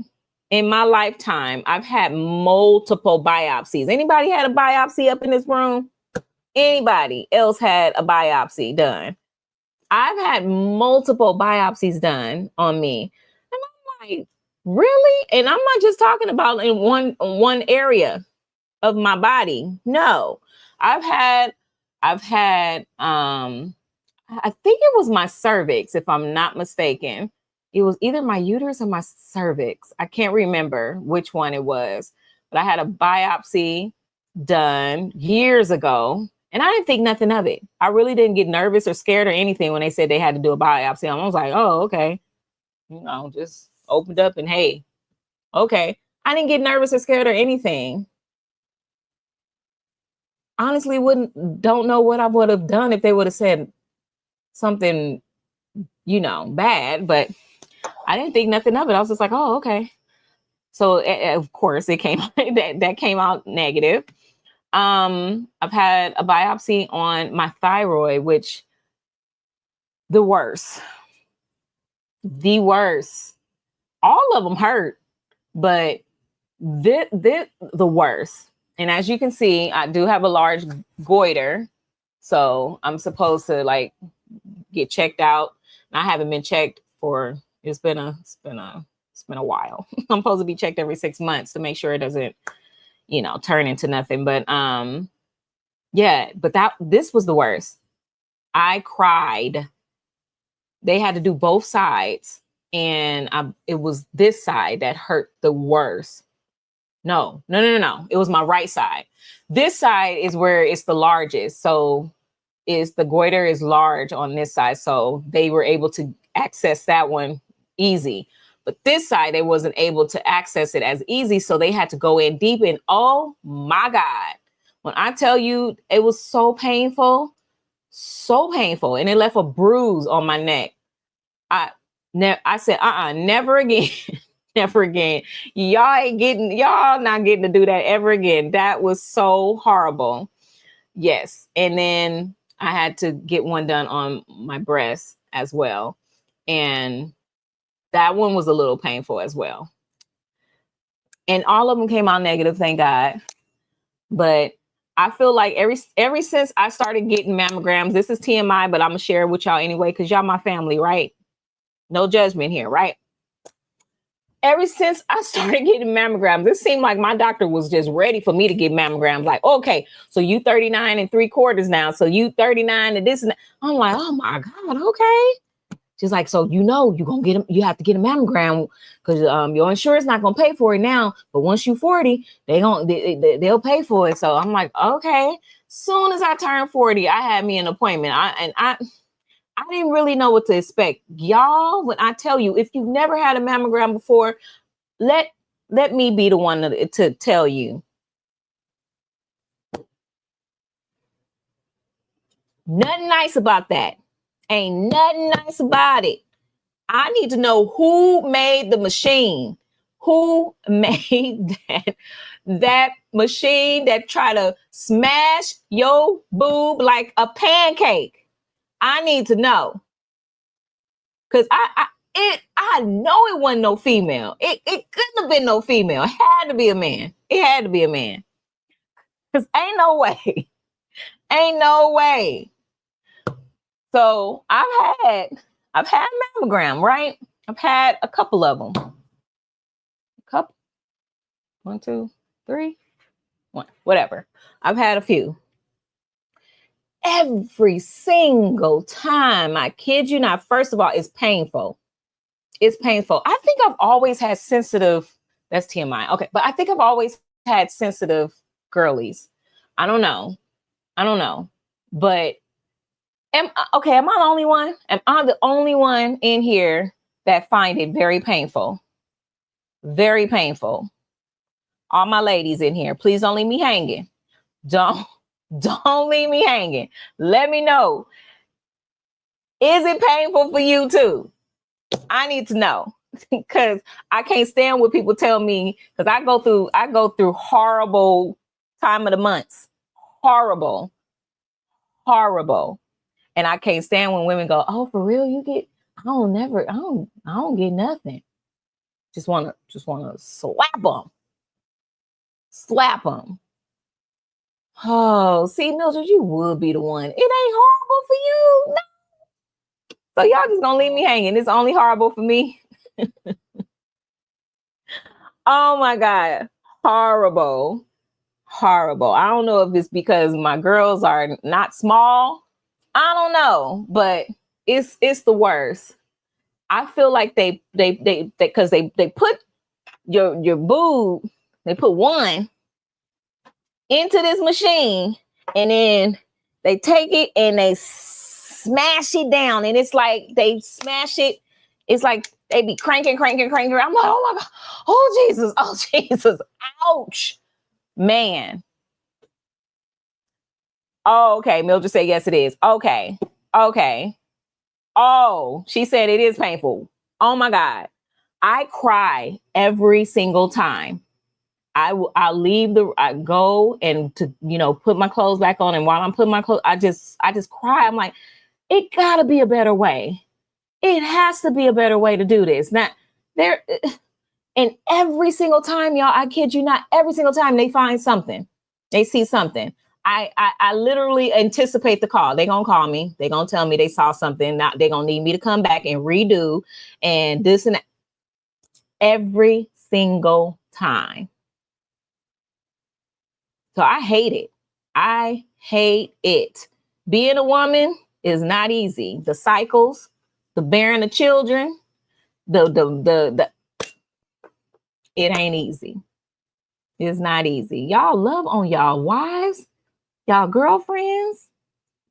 in my lifetime, I've had multiple biopsies. Anybody had a biopsy up in this room? Anybody else had a biopsy done? I've had multiple biopsies done on me. And I'm like, really? And I'm not just talking about in one area of my body. No. I've had I think it was my cervix, if I'm not mistaken. It was either my uterus or my cervix. I can't remember which one it was, but I had a biopsy done years ago, and I didn't think nothing of it. I really didn't get nervous or scared or anything when they said they had to do a biopsy. I was like, oh, okay. Just opened up and hey, okay. I didn't get nervous or scared or anything. Honestly, don't know what I would have done if they would have said something, bad, but I didn't think nothing of it. I was just like, oh, okay. So of course it came that came out negative. I've had a biopsy on my thyroid, which the worst. All of them hurt, but the worst. And as you can see, I do have a large goiter, so I'm supposed to like get checked out. I haven't been checked for it's been a while. I'm supposed to be checked every 6 months to make sure it doesn't, turn into nothing. But yeah, but this was the worst. I cried. They had to do both sides, and it was this side that hurt the worst. No. It was my right side. This side is where it's the largest. So the goiter is large on this side. So they were able to access that one easy. But this side, they wasn't able to access it as easy. So they had to go in deep. And oh my God, when I tell you it was so painful. And it left a bruise on my neck. I said, never again. Never again. Y'all not getting to do that ever again. That was so horrible. Yes. And then I had to get one done on my breast as well. And that one was a little painful as well. And all of them came out negative, thank God. But I feel like ever since I started getting mammograms, this is TMI, but I'm going to share it with y'all anyway, because y'all my family, right? No judgment here, right? Ever since I started getting mammograms, it seemed like my doctor was just ready for me to get mammograms. Like, okay, so you 39 3/4 now. So you 39 and this and that. I'm like, oh my God, okay. She's like, so you're gonna get them, you have to get a mammogram because your insurance not gonna pay for it now. But once you 40, they'll pay for it. So I'm like, okay. Soon as I turned 40, I had me an appointment. I didn't really know what to expect. Y'all, when I tell you, if you've never had a mammogram before, let me be the one to tell you. Nothing nice about that. Ain't nothing nice about it. I need to know who made the machine. Who made that machine that try to smash your boob like a pancake? I need to know. Cause I know it wasn't no female. It couldn't have been no female. It had to be a man. It had to be a man. Cause ain't no way. Ain't no way. So I've had mammogram, right? I've had a couple of them. One, two, three, one, whatever. I've had a few. Every single time, I kid you not, first of all, it's painful. It's painful. I think I've always had sensitive, that's TMI. Okay, but I think I've always had sensitive girlies. I don't know. But am I the only one? Am I the only one in here that find it very painful? Very painful. All my ladies in here, please don't leave me hanging. Don't leave me hanging. Let me know. Is it painful for you too? I need to know, because I can't stand when people tell me, because I go through horrible time of the months. Horrible. And I can't stand when women go, "Oh, for real, you get." I don't get nothing. Just wanna slap them. Oh, see, Mildred, you would be the one. It ain't horrible for you. No. So y'all just gonna leave me hanging. It's only horrible for me. Oh my God. Horrible. I don't know if it's because my girls are not small. I don't know, but it's the worst. I feel like they because they put your boob, they put one into this machine, and then they take it and they smash it down, and it's like they smash it. It's like they be cranking. I'm like, oh my God, oh Jesus, ouch, man. Oh, okay, Mildred said yes, it is. Okay. Oh, she said it is painful. Oh my God, I cry every single time. I go and to put my clothes back on, and while I'm putting my clothes, I just cry. I'm like, it gotta be a better way. It has to be a better way to do this. Not there, and every single time, y'all, I kid you not, every single time they find something, they see something. I literally anticipate the call. They're gonna call me. They're gonna tell me they saw something. Now they're gonna need me to come back and redo and this and that. Every single time. So I hate it. I hate it. Being a woman is not easy. The cycles, the bearing of children, the it ain't easy. It's not easy. Y'all love on y'all wives, y'all girlfriends.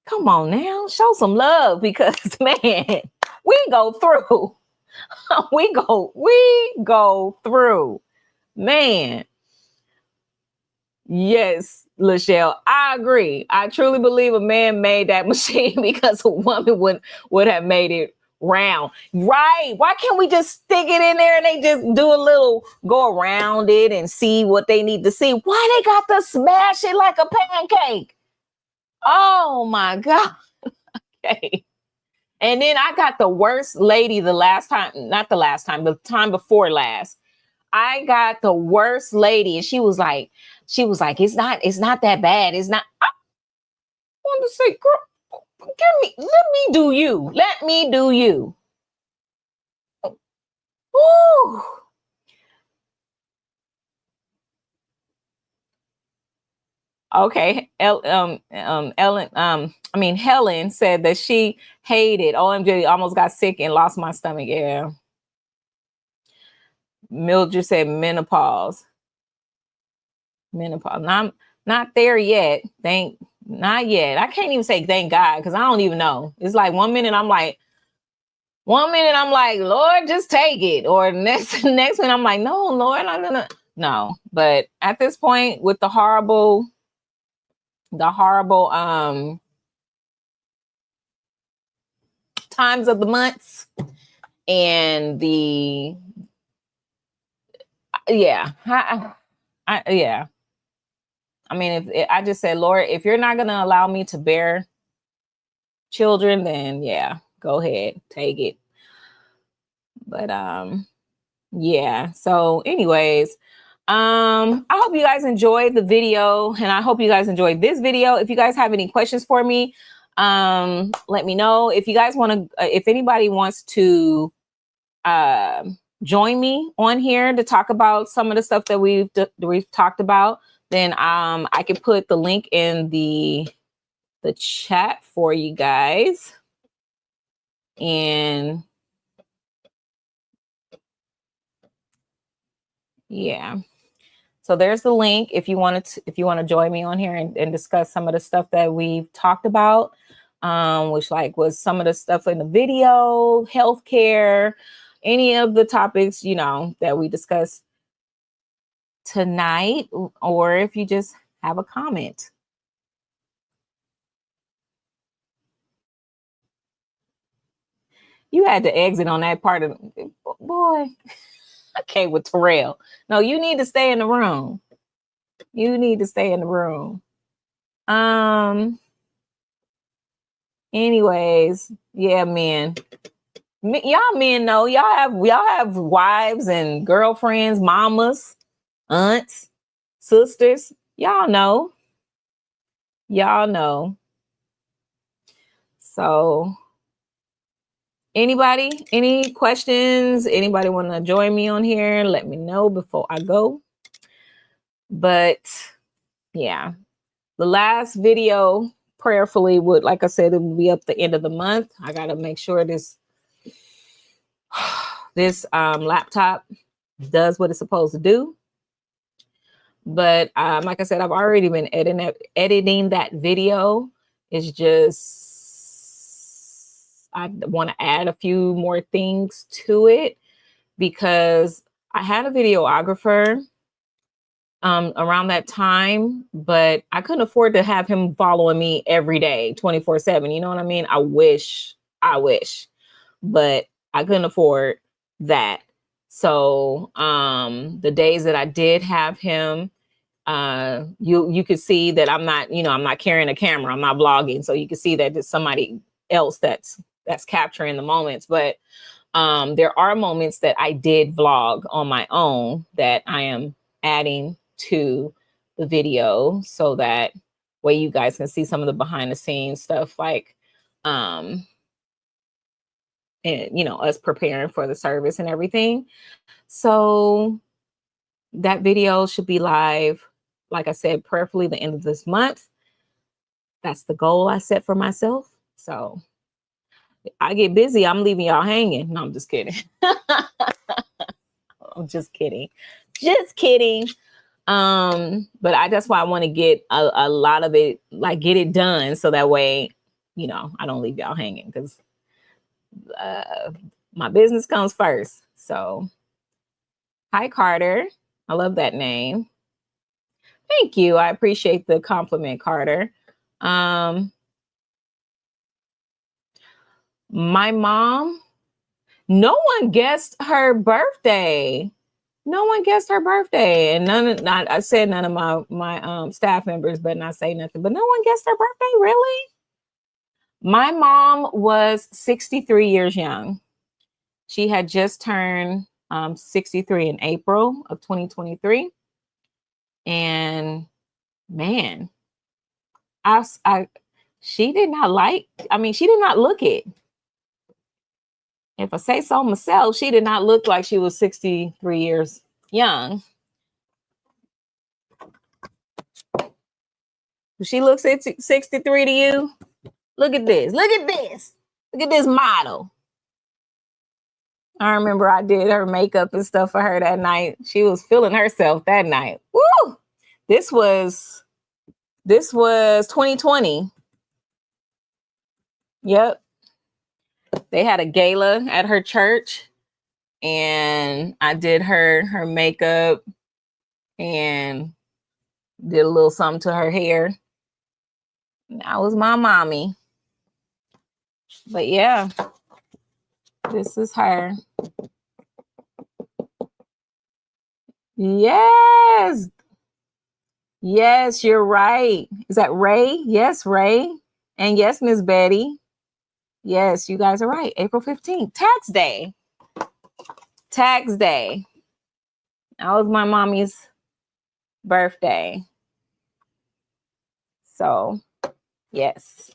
Come on now, show some love, because man, we go through. we go through. Man. Yes, Lachelle, I agree. I truly believe a man made that machine because a woman would have made it round. Right. Why can't we just stick it in there and they just do a little go around it and see what they need to see? Why they got to smash it like a pancake? Oh my God. Okay. And then I got the worst lady the time before last. I got the worst lady, and she was like, it's not that bad. It's not. I want to say, girl, let me do you. Let me do you. Ooh. Okay. Helen said that she hated. OMG, almost got sick and lost my stomach. Yeah. Mildred said menopause. Not there yet. Not yet. I can't even say thank God, because I don't even know. It's like one minute I'm like, Lord, just take it. Or next minute I'm like, no, Lord, no. But at this point, with the horrible times of the months and the yeah. Yeah. I mean, if I just said, Lord, if you're not gonna allow me to bear children, then yeah, go ahead, take it. But yeah. So anyways, I hope you guys enjoyed the video, and I hope you guys enjoyed this video. If you guys have any questions for me, let me know. If you guys want to, if anybody wants to join me on here to talk about some of the stuff that we've talked about, then I can put the link in the chat for you guys. And yeah, so there's the link if you want to join me on here and discuss some of the stuff that we've talked about, which was some of the stuff in the video, healthcare, any of the topics that we discussed tonight, or if you just have a comment. You had to exit on that part of boy. I came with Terrell. No, you need to stay in the room. You need to stay in the room. Anyways, yeah, men. Y'all men know y'all have wives and girlfriends, mamas, aunts, sisters. Y'all know. Y'all know. So anybody, any questions? Anybody want to join me on here? Let me know before I go. But yeah, the last video prayerfully would, like I said, it will be up the end of the month. I got to make sure this laptop does what it's supposed to do. But like I said, I've already been editing that video. It's just I want to add a few more things to it because I had a videographer around that time, but I couldn't afford to have him following me every day, 24/7. You know what I mean? I wish, but I couldn't afford that. So the days that I did have him, you could see that I'm not carrying a camera, I'm not vlogging. So you can see that it's somebody else that's capturing the moments. But there are moments that I did vlog on my own that I am adding to the video so that way you guys can see some of the behind the scenes stuff, like and us preparing for the service and everything. So that video should be live, like I said, prayerfully the end of this month. That's the goal I set for myself. So I get busy, I'm leaving y'all hanging. No, I'm just kidding. I'm just kidding. Just kidding. But that's why I want to get a lot of it, like get it done so that way, I don't leave y'all hanging because my business comes first. So hi, Carter. I love that name. Thank you. I appreciate the compliment, Carter. My mom, no one guessed her birthday. No one guessed her birthday, and I said none of my staff members, but not say nothing. But no one guessed her birthday, really. My mom was 63 years young. She had just turned 63 in April of 2023, and man, she did not she did not look it. If I say so myself, she did not look like she was 63 years young. She looks at 63 to you. Look at this. Look at this. Look at this model. I remember I did her makeup and stuff for her that night. She was feeling herself that night. Woo! This was 2020. Yep. They had a gala at her church and I did her makeup and did a little something to her hair. That was my mommy. But yeah, this is her. Yes. Yes, you're right. Is that Ray? Yes, Ray. And yes, Miss Betty. Yes, you guys are right. April 15th, tax day. Tax day. That was my mommy's birthday. So, yes.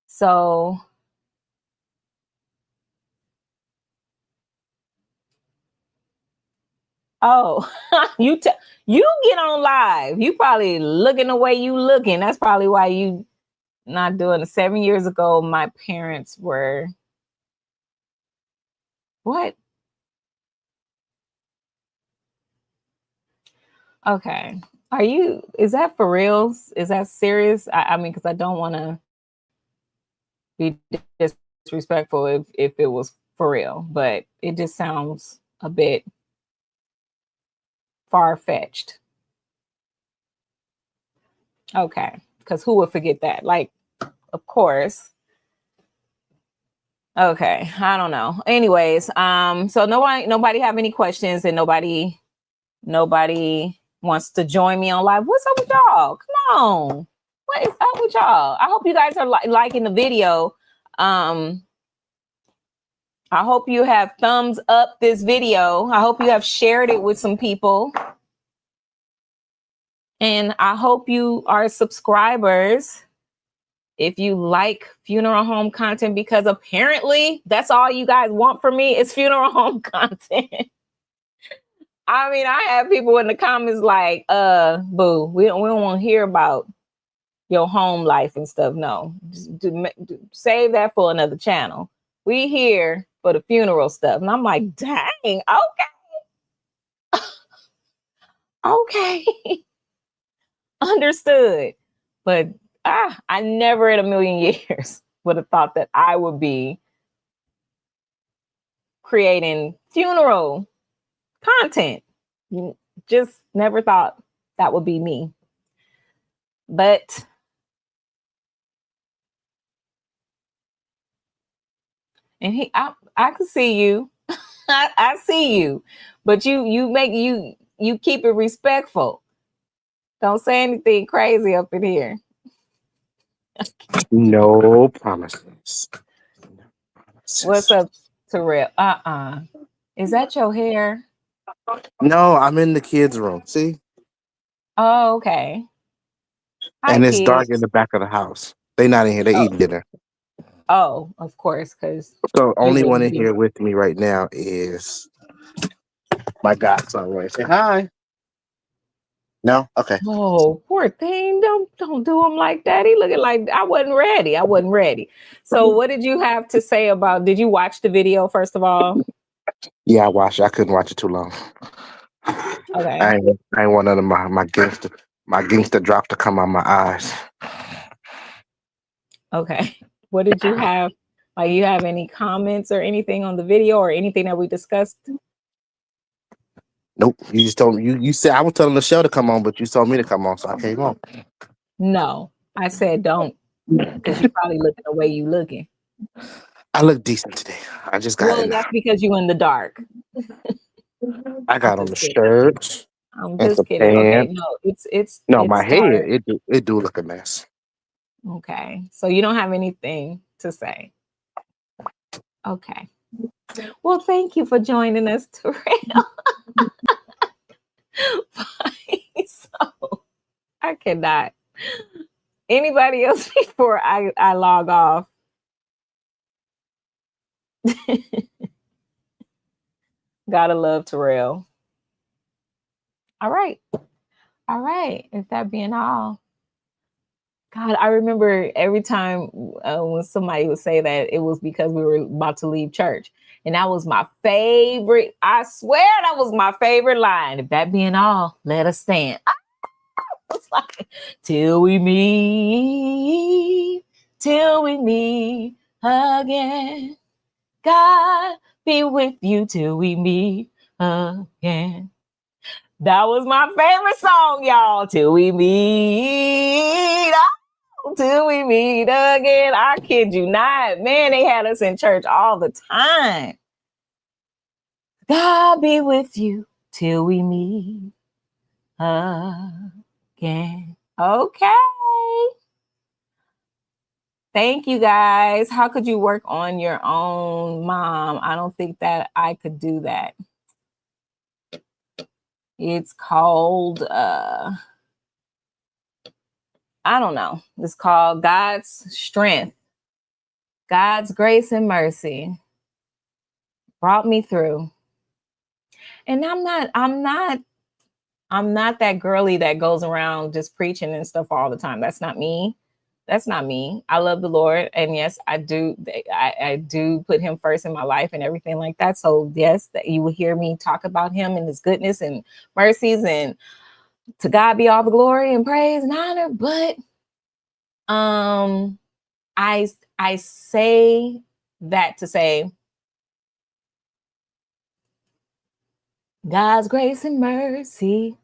So, oh, you get on live. You probably looking the way you looking. That's probably why you not doing it. 7 years ago, my parents were what? Okay. Is that for real? Is that serious? I mean, because I don't want to be disrespectful if it was for real, but it just sounds a bit far-fetched. Okay. Because who would forget that? Like, of course. Okay, I don't know. Anyways, so nobody have any questions, and nobody wants to join me on live. What's up with y'all? Come on. What is up with y'all? I hope you guys are liking the video. I hope you have thumbs up this video. I hope you have shared it with some people. And I hope you are subscribers if you like funeral home content, because apparently that's all you guys want from me is funeral home content. I mean, I have people in the comments like, boo, we don't want to hear about your home life and stuff. No, save that for another channel. We here for the funeral stuff. And I'm like, dang, okay. Okay. Understood. But I never in a million years would have thought that I would be creating funeral content. Just never thought that would be me. But and I can see you. I see you. But you keep it respectful. Don't say anything crazy up in here.
No promises.
What's up, Terrell? Is that your hair?
No, I'm in the kids' room. See?
Oh, okay. Hi,
And it's dark in
kids.
the back of the house. They not in here. They eating dinner.
Oh, of course, because
So
you
only one
wouldn't
in
be.
here with me right now is my godson. Right? Say hi. No? Okay.
Oh, poor thing. Don't do him like that. He looking like I wasn't ready. I wasn't ready. So what did you have to say about, did you watch the video first of all?
Yeah, I watched it. I couldn't watch it too long.
Okay.
I ain't want none of my gangster drop to come on my eyes.
Okay. What did you have? Like, you have any comments or anything on the video or anything that we discussed?
Nope. You just told me you said I was telling Michelle to come on, but you told me to come on, so I came on.
No, I said don't, because you probably looking the way you looking.
I look decent today. I just got
Well,
in.
that's because you in the dark.
I
I'm
got on
just
the
kidding.
shirt
I'm
and
just
some
kidding. Okay,
pants.
no,
No,
it's
my hair,
dark.
it do look a mess.
Okay, so you don't have anything to say. Okay. Well, thank you for joining us, Terrell. So I cannot. Anybody else before I log off? Gotta love Terrell. All right. All right. If that being all. God, I remember every time when somebody would say that it was because we were about to leave church. And that was my favorite. I swear that was my favorite line. If that being all, let us stand. It's like, till we meet again. God be with you till we meet again. That was my favorite song, y'all. Till we meet. Till we meet again. I kid you not. Man, they had us in church all the time. God be with you till we meet again. Okay. Thank you guys. How could you work on your own, Mom? I don't think that I could do that. It's called I don't know. It's called God's strength. God's grace and mercy brought me through. And I'm not that girly that goes around just preaching and stuff all the time. That's not me. That's not me. I love the Lord. And yes, I do. I do put him first in my life and everything like that. So yes, that you will hear me talk about him and his goodness and mercies, and to God be all the glory and praise and honor. But I say that to say God's grace and mercy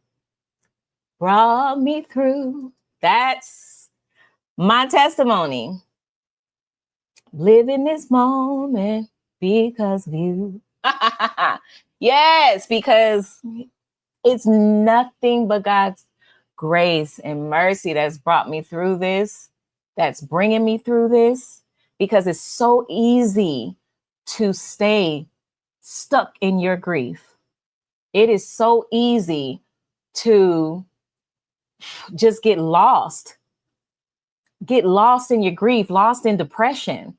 brought me through. That's my testimony. Live in this moment because of you. Yes, because it's nothing but God's grace and mercy that's brought me through this, that's bringing me through this, because it's so easy to stay stuck in your grief. It is so easy to just get lost in your grief, lost in depression.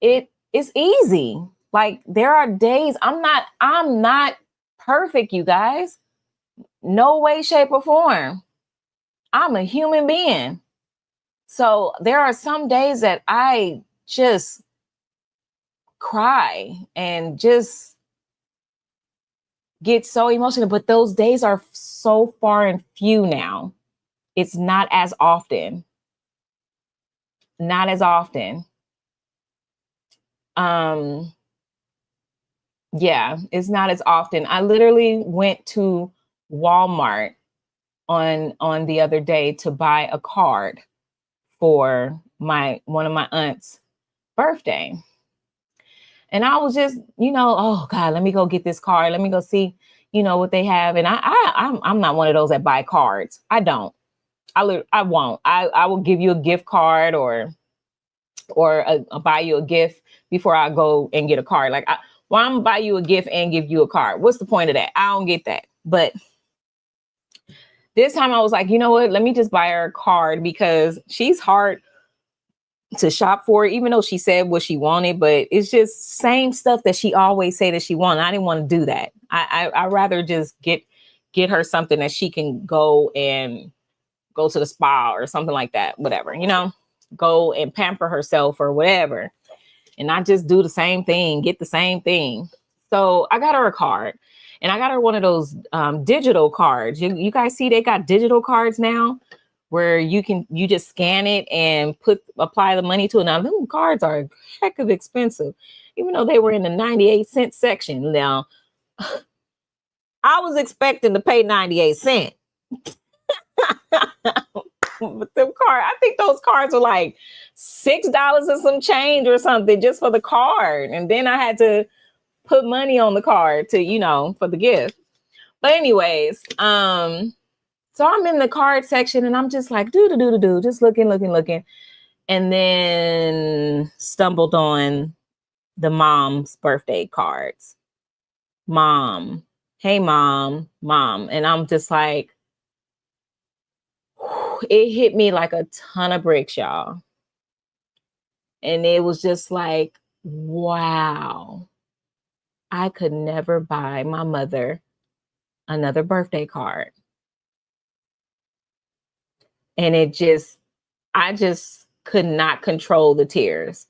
It's easy. Like there are days I'm not perfect, you guys. No way, shape, or form. I'm a human being. So there are some days that I just cry and just get so emotional, but those days are so far and few now. It's not as often. Not as often. Um yeah, it's not as often. I literally went to Walmart on the other day to buy a card for my one of my aunt's birthday. And I was just, oh God, let me go get this card. Let me go see, what they have. And I'm not one of those that buy cards. I don't. I won't. I will give you a gift card or buy you a gift before I go and get a card. Like, I'm gonna buy you a gift and give you a card. What's the point of that? I don't get that. But this time I was like, you know what? Let me just buy her a card because she's hard to shop for, even though she said what she wanted, but it's just same stuff that she always say that she wanted. I didn't want to do that. I rather just get her something that she can go to the spa or something like that, whatever, go and pamper herself or whatever, and not just do the same thing, get the same thing. So I got her a card, and I got her one of those digital cards. You guys see they got digital cards now, where you just scan it and apply the money to it. Now, them cards are a heck of expensive, even though they were in the 98-cent section. Now, I was expecting to pay 98 cents. But I think those cards were like $6 and some change or something just for the card. And then I had to put money on the card to, for the gift. But anyways, so I'm in the card section and I'm just like, just looking. And then stumbled on the mom's birthday cards. Mom, hey, mom. And I'm just like, it hit me like a ton of bricks, y'all. And it was just like, wow, I could never buy my mother another birthday card. And I just could not control the tears.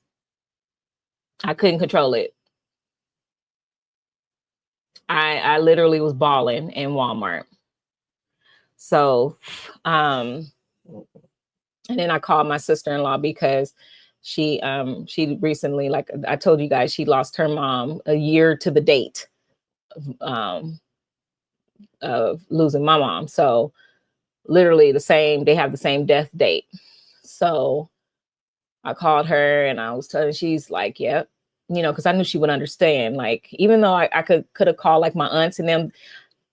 I couldn't control it. I literally was bawling in Walmart. So, and then I called my sister-in-law because she recently, like I told you guys, she lost her mom a year to the date of losing my mom. So literally they have the same death date. So I called her and I was telling, she's like, yep, because I knew she would understand. Like, even though I could have called like my aunts and them,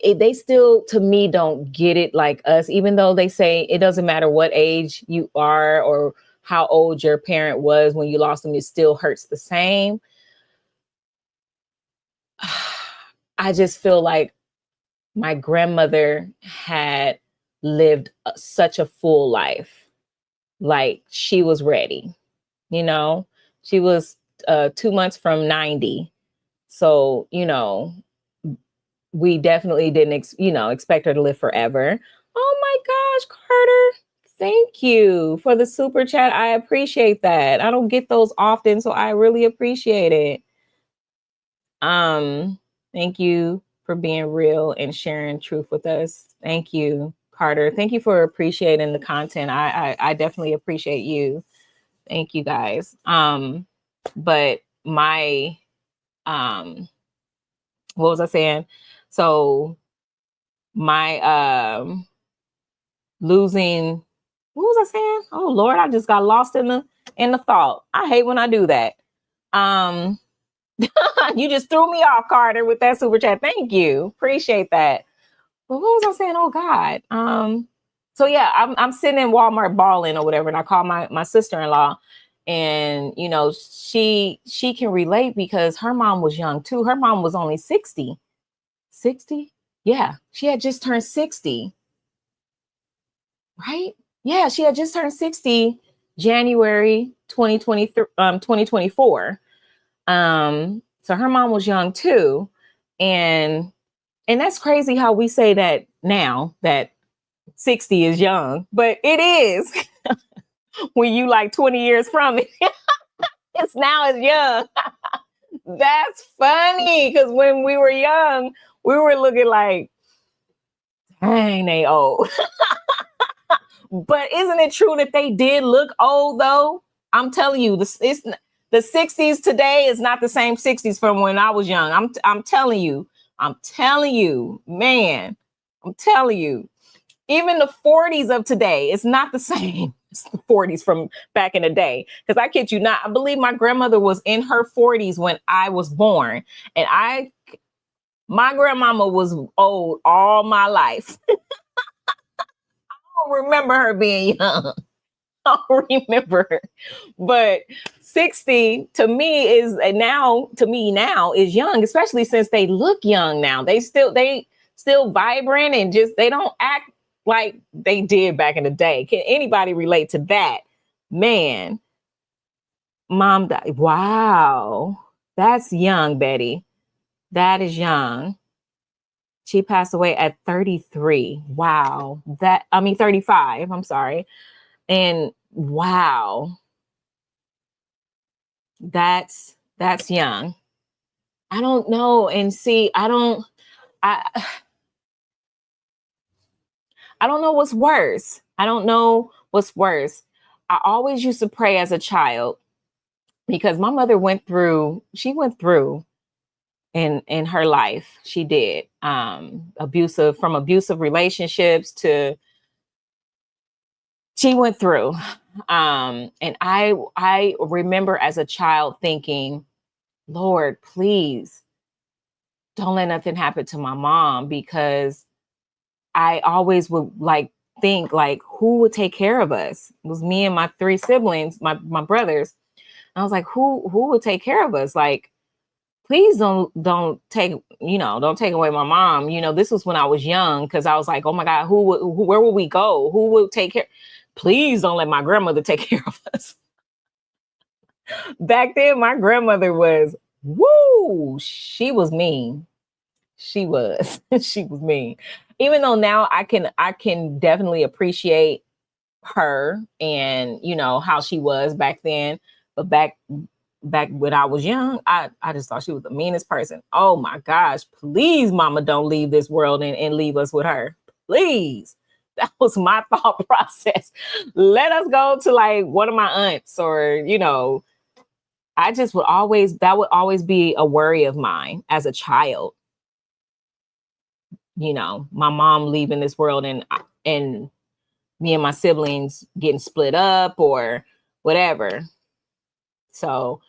they still, to me, don't get it like us, even though they say it doesn't matter what age you are or how old your parent was when you lost them, it still hurts the same. I just feel like my grandmother had lived such a full life. Like, she was ready, she was 2 months from 90. So, we definitely didn't, expect her to live forever. Oh my gosh, Carter. Thank you for the super chat. I appreciate that. I don't get those often, so I really appreciate it. Thank you for being real and sharing truth with us. Thank you, Carter. Thank you for appreciating the content. I definitely appreciate you. Thank you, guys. But my what was I saying? So my losing What was I saying? Oh Lord, I just got lost in the thought. I hate when I do that. You just threw me off, Carter, with that super chat. Thank you. Appreciate that. But what was I saying? Oh God. So yeah, I'm sitting in Walmart balling or whatever, and I call my sister-in-law, and you know, she can relate because her mom was young too. Her mom was only 60. 60? Yeah, she had just turned 60. Right? Yeah, she had just turned 60 January 2024. So her mom was young too. And that's crazy how we say that now that 60 is young, but it is when you like 20 years from it. It's now it's young. That's funny because when we were young, we were looking like, dang, they old. But isn't it true that they did look old though? I'm telling you, the 60s today is not the same 60s from when I was young. I'm telling you, man, I'm telling you. Even the 40s of today is not the same as the 40s from back in the day. Because I kid you not, I believe my grandmother was in her 40s when I was born. And my grandmama was old all my life. I don't remember her being young. I don't remember her. But 60 to me is now is young, especially since they look young now. They still vibrant and just they don't act like they did back in the day. Can anybody relate to that? Man, mom died. Wow. That's young, Betty. That is young. She passed away at 33. Wow. 35. I'm sorry. And wow. That's young. I don't know. And see, I don't know what's worse. I don't know what's worse. I always used to pray as a child because my mother went through in her life. She did abusive relationships to she went through. And I remember as a child thinking, Lord, please don't let nothing happen to my mom, because I always would think who would take care of us? It was me and my three siblings, my brothers. And I was like, who would take care of us? Like, please don't take away my mom. You know, this was when I was young, because I was like, oh my God, where will we go? Who will take care? Please don't let my grandmother take care of us. Back then, my grandmother was, she was mean. She was. She was mean. Even though now I can definitely appreciate her and, you know, how she was back then. But back when I was young, I just thought she was the meanest person. Oh my gosh, please, mama, don't leave this world and leave us with her. Please. That was my thought process. Let us go to like one of my aunts, or, you know, that would always be a worry of mine as a child. You know, my mom leaving this world and me and my siblings getting split up or whatever. So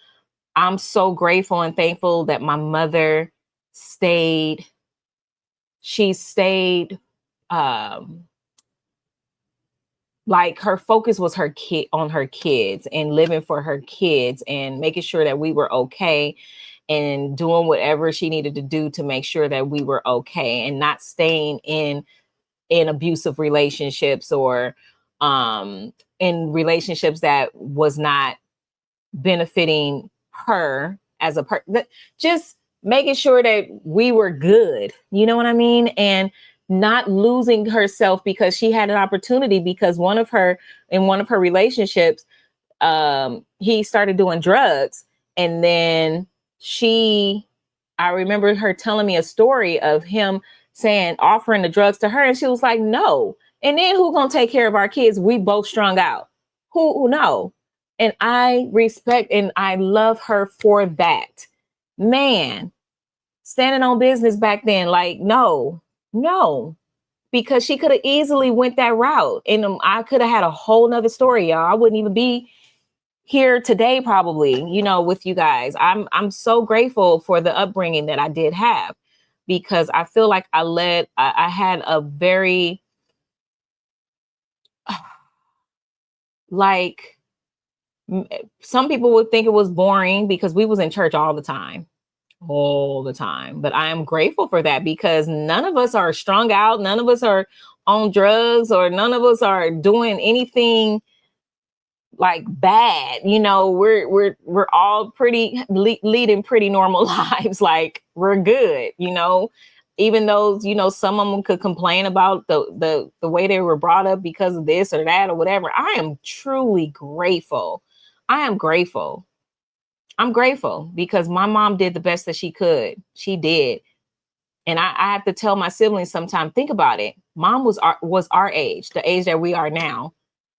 I'm so grateful and thankful that my mother stayed. She stayed, like her focus was on her kids and living for her kids and making sure that we were okay and doing whatever she needed to do to make sure that we were okay, and not staying in abusive relationships or in relationships that was not benefiting her as a person. Just making sure that we were good, you know what I mean? And not losing herself because she had an opportunity, because in one of her relationships, he started doing drugs. And then I remember her telling me a story of him offering the drugs to her, and she was like, no. And then who gonna take care of our kids? We both strung out. Who no? And I respect and I love her for that. Man, standing on business back then, like, no. because she could have easily went that route. And I could have had a whole nother story, y'all. I wouldn't even be here today, probably, with you guys. I'm so grateful for the upbringing that I did have, because I feel like I had a very, like, some people would think it was boring because we was in church all the time. But I am grateful for that, because none of us are strung out. None of us are on drugs, or none of us are doing anything like bad. We're all pretty leading pretty normal lives. Like, we're good, even though, some of them could complain about the way they were brought up because of this or that or whatever. I am truly grateful. I am grateful. I'm grateful because my mom did the best that she could. She did. And I have to tell my siblings sometimes, think about it. Mom was our age, the age that we are now,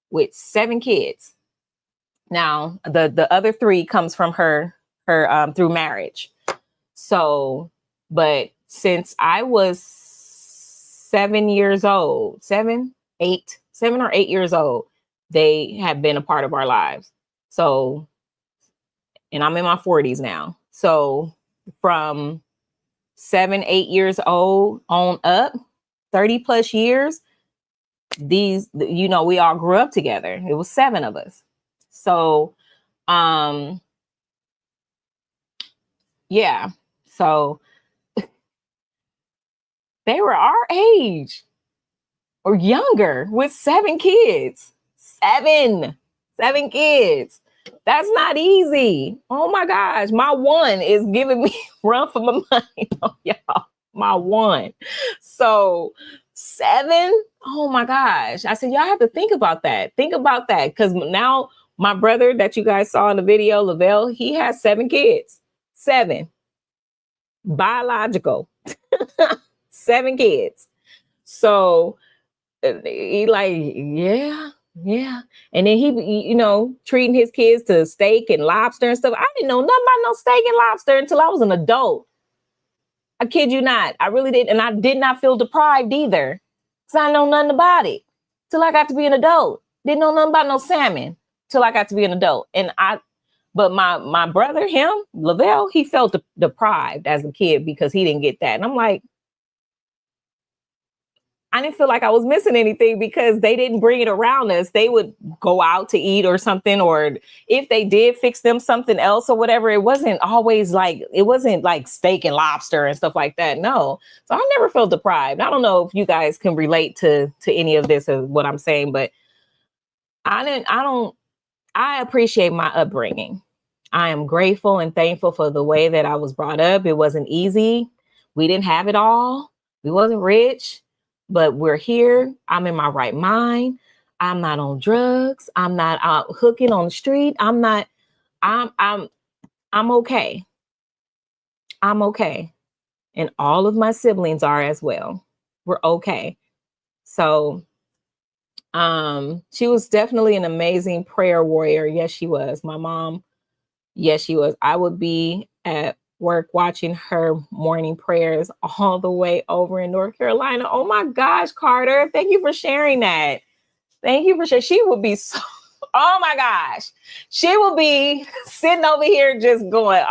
with 7 kids. Now, the other 3 comes from her through marriage. So, but since I was 7 years old, 7 or 8 years old, they have been a part of our lives. So, and I'm in my 40s now. So from 7, 8 years old on up, 30 plus years, we all grew up together. It was 7 of us. So, yeah. So they were our age or younger with 7 kids. 7 kids. That's not easy. Oh my gosh. My one is giving me run for my money. Oh, y'all. My one. So 7. Oh my gosh. I said, y'all have to think about that. Think about that. Because now my brother that you guys saw in the video, Lavelle, he has 7 kids. 7. Biological. 7 kids. So he like, yeah. And then he, treating his kids to steak and lobster and stuff. I didn't know nothing about no steak and lobster until I was an adult. I kid you not. I really did. And I did not feel deprived either, because I know nothing about it till I got to be an adult. Didn't know nothing about no salmon till I got to be an adult. But my brother, him, Lavelle, he felt deprived as a kid because he didn't get that. And I'm like, I didn't feel like I was missing anything because they didn't bring it around us. They would go out to eat or something, or if they did fix them something else or whatever, it wasn't like steak and lobster and stuff like that. No. So I never felt deprived. I don't know if you guys can relate to any of this or what I'm saying, but I appreciate my upbringing. I am grateful and thankful for the way that I was brought up. It wasn't easy. We didn't have it all. We wasn't rich. But we're here. I'm in my right mind. I'm not on drugs. I'm not out hooking on the street. I'm okay. I'm okay. And all of my siblings are as well. We're okay. So she was definitely an amazing prayer warrior. Yes, she was. My mom, yes, she was. I would be at work watching her morning prayers all the way over in North Carolina. Oh my gosh, Carter. Thank you for sharing that. Thank you for sharing. She would be so, oh my gosh. She would be sitting over here just going,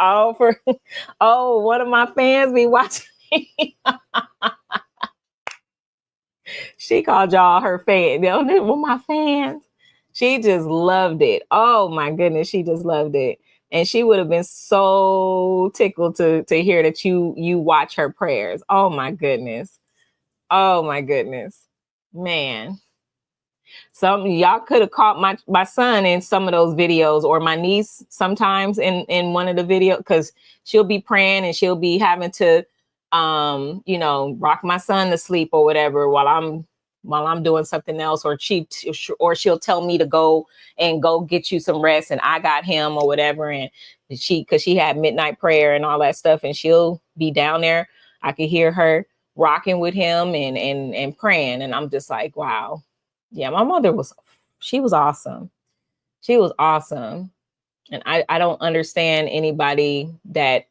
one of my fans be watching. She called y'all her fan. Well, my fans. She just loved it. Oh my goodness. She just loved it. And she would have been so tickled to hear that you watch her prayers. Oh my goodness. Oh my goodness. Man. Some y'all could have caught my son in some of those videos, or my niece sometimes in one of the videos, because she'll be praying and she'll be having to rock my son to sleep or whatever while I'm doing something else, or she'll tell me to go get you some rest and I got him or whatever. And because she had midnight prayer and all that stuff, and she'll be down there. I could hear her rocking with him and praying. And I'm just like, wow. Yeah, my mother was awesome. She was awesome. And I don't understand anybody that,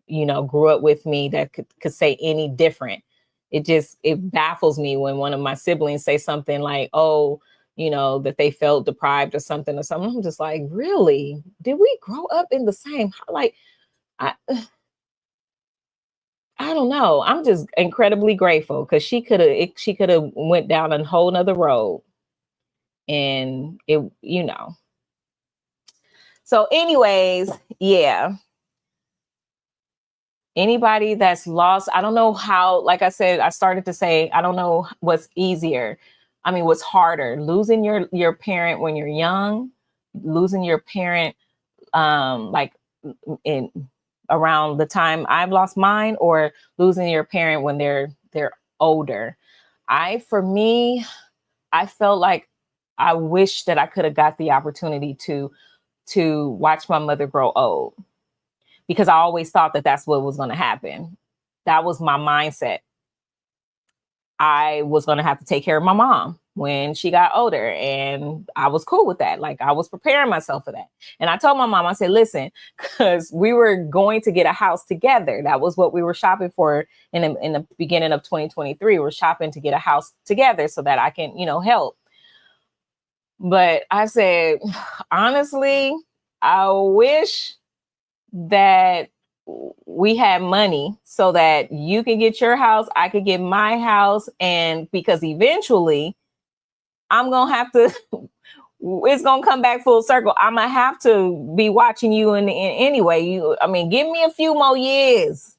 grew up with me that could say any different. it baffles me when one of my siblings say something like, oh, you know, that they felt deprived or something. I'm just like, really? Did we grow up in the same, like, I don't know. I'm just incredibly grateful because she could have went down a whole nother road, and it, you know. So anyways, yeah. Anybody that's lost, I don't know how, like I said, I started to say, I don't know what's easier. I mean, what's harder, losing your parent when you're young, losing your parent like in around the time I've lost mine, or losing your parent when they're older. For me, I felt like I wish that I could have got the opportunity to watch my mother grow old, because I always thought that that's what was going to happen. That was my mindset. I was going to have to take care of my mom when she got older, and I was cool with that. Like, I was preparing myself for that. And I told my mom, I said, listen, because we were going to get a house together. That was what we were shopping for in the beginning of 2023. We're shopping to get a house together so that I can, you know, help. But I said, honestly, I wish that we had money so that you can get your house, I could get my house. And because eventually I'm going to have to, it's going to come back full circle. I'm going to have to be watching you in anyway. I mean, give me a few more years.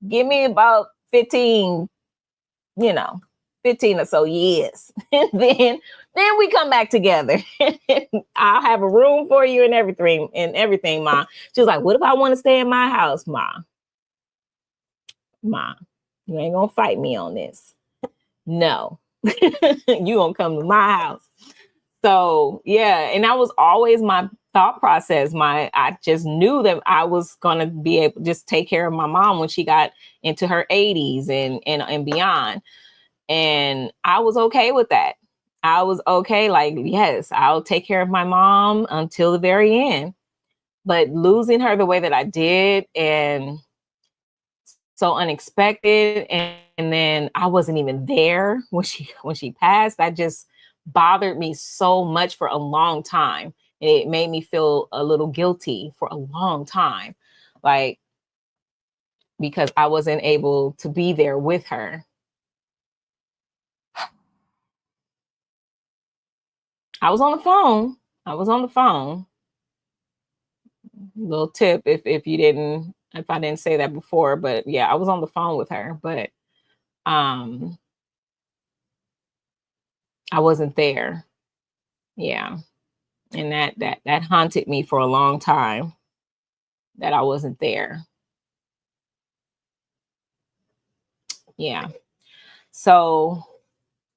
Give me about 15, you know, 15 or so years. And then we come back together. I'll have a room for you and everything, Ma. She was like, what if I want to stay in my house, Ma? Ma, you ain't gonna fight me on this. No. You gonna come to my house. So yeah, and that was always my thought process. I just knew that I was gonna be able to just take care of my mom when she got into her 80s and beyond. And I was okay with that. I was okay, like, yes, I'll take care of my mom until the very end. But losing her the way that I did, and so unexpected, and then I wasn't even there when she passed, that just bothered me so much for a long time. It made me feel a little guilty for a long time, like, because I wasn't able to be there with her. I was on the phone. I was on the phone. Little tip, if I didn't say that before, but yeah, I was on the phone with her, but I wasn't there. Yeah. And that haunted me for a long time, that I wasn't there. Yeah. So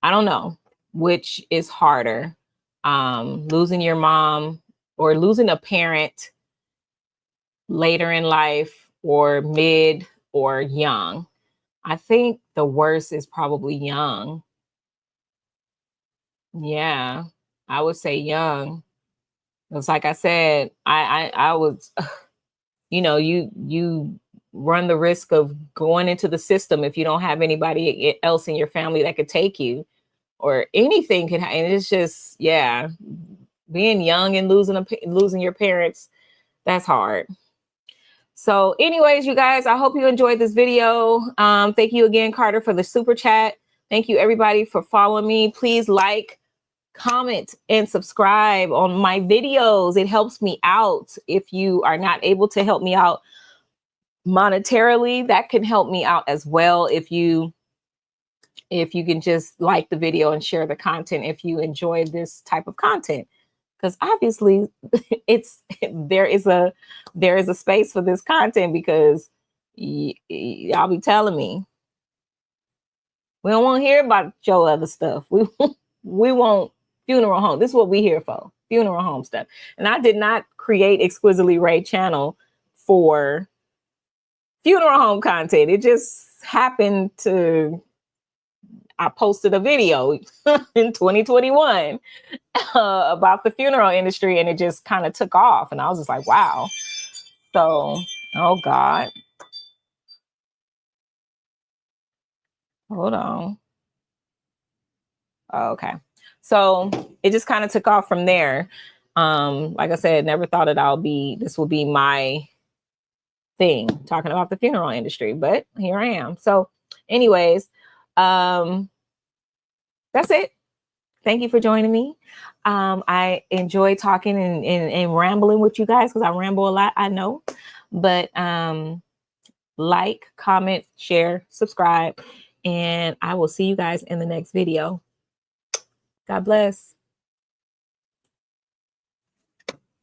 I don't know which is harder, losing your mom or losing a parent later in life, or mid or young. I think the worst is probably young. Yeah, I would say young. It's like I said, I was, you know, you run the risk of going into the system if you don't have anybody else in your family that could take you, or anything can happen. It's just, yeah, being young and losing your parents, that's hard. So anyways, you guys, I hope you enjoyed this video. Thank you again, Carter, for the super chat. Thank you everybody for following me. Please like, comment, and subscribe on my videos. It helps me out. If you are not able to help me out monetarily, that can help me out as well. If you can just like the video and share the content if you enjoy this type of content, because obviously it's there is a space for this content, because y'all be telling me we don't want to hear about your other stuff. We want funeral home. This is what we here for, funeral home stuff. And I did not create Exquisitely Ray channel for funeral home content. It just happened to, I posted a video in 2021 about the funeral industry, and it just kind of took off. And I was just like, wow. So, oh God. Hold on. Okay. So it just kind of took off from there. Like I said, never thought this will be my thing, talking about the funeral industry, but here I am. So anyways, that's it. Thank you for joining me. I enjoy talking and rambling with you guys because I ramble a lot, I know. But like, comment, share, subscribe, and I will see you guys in the next video. God bless.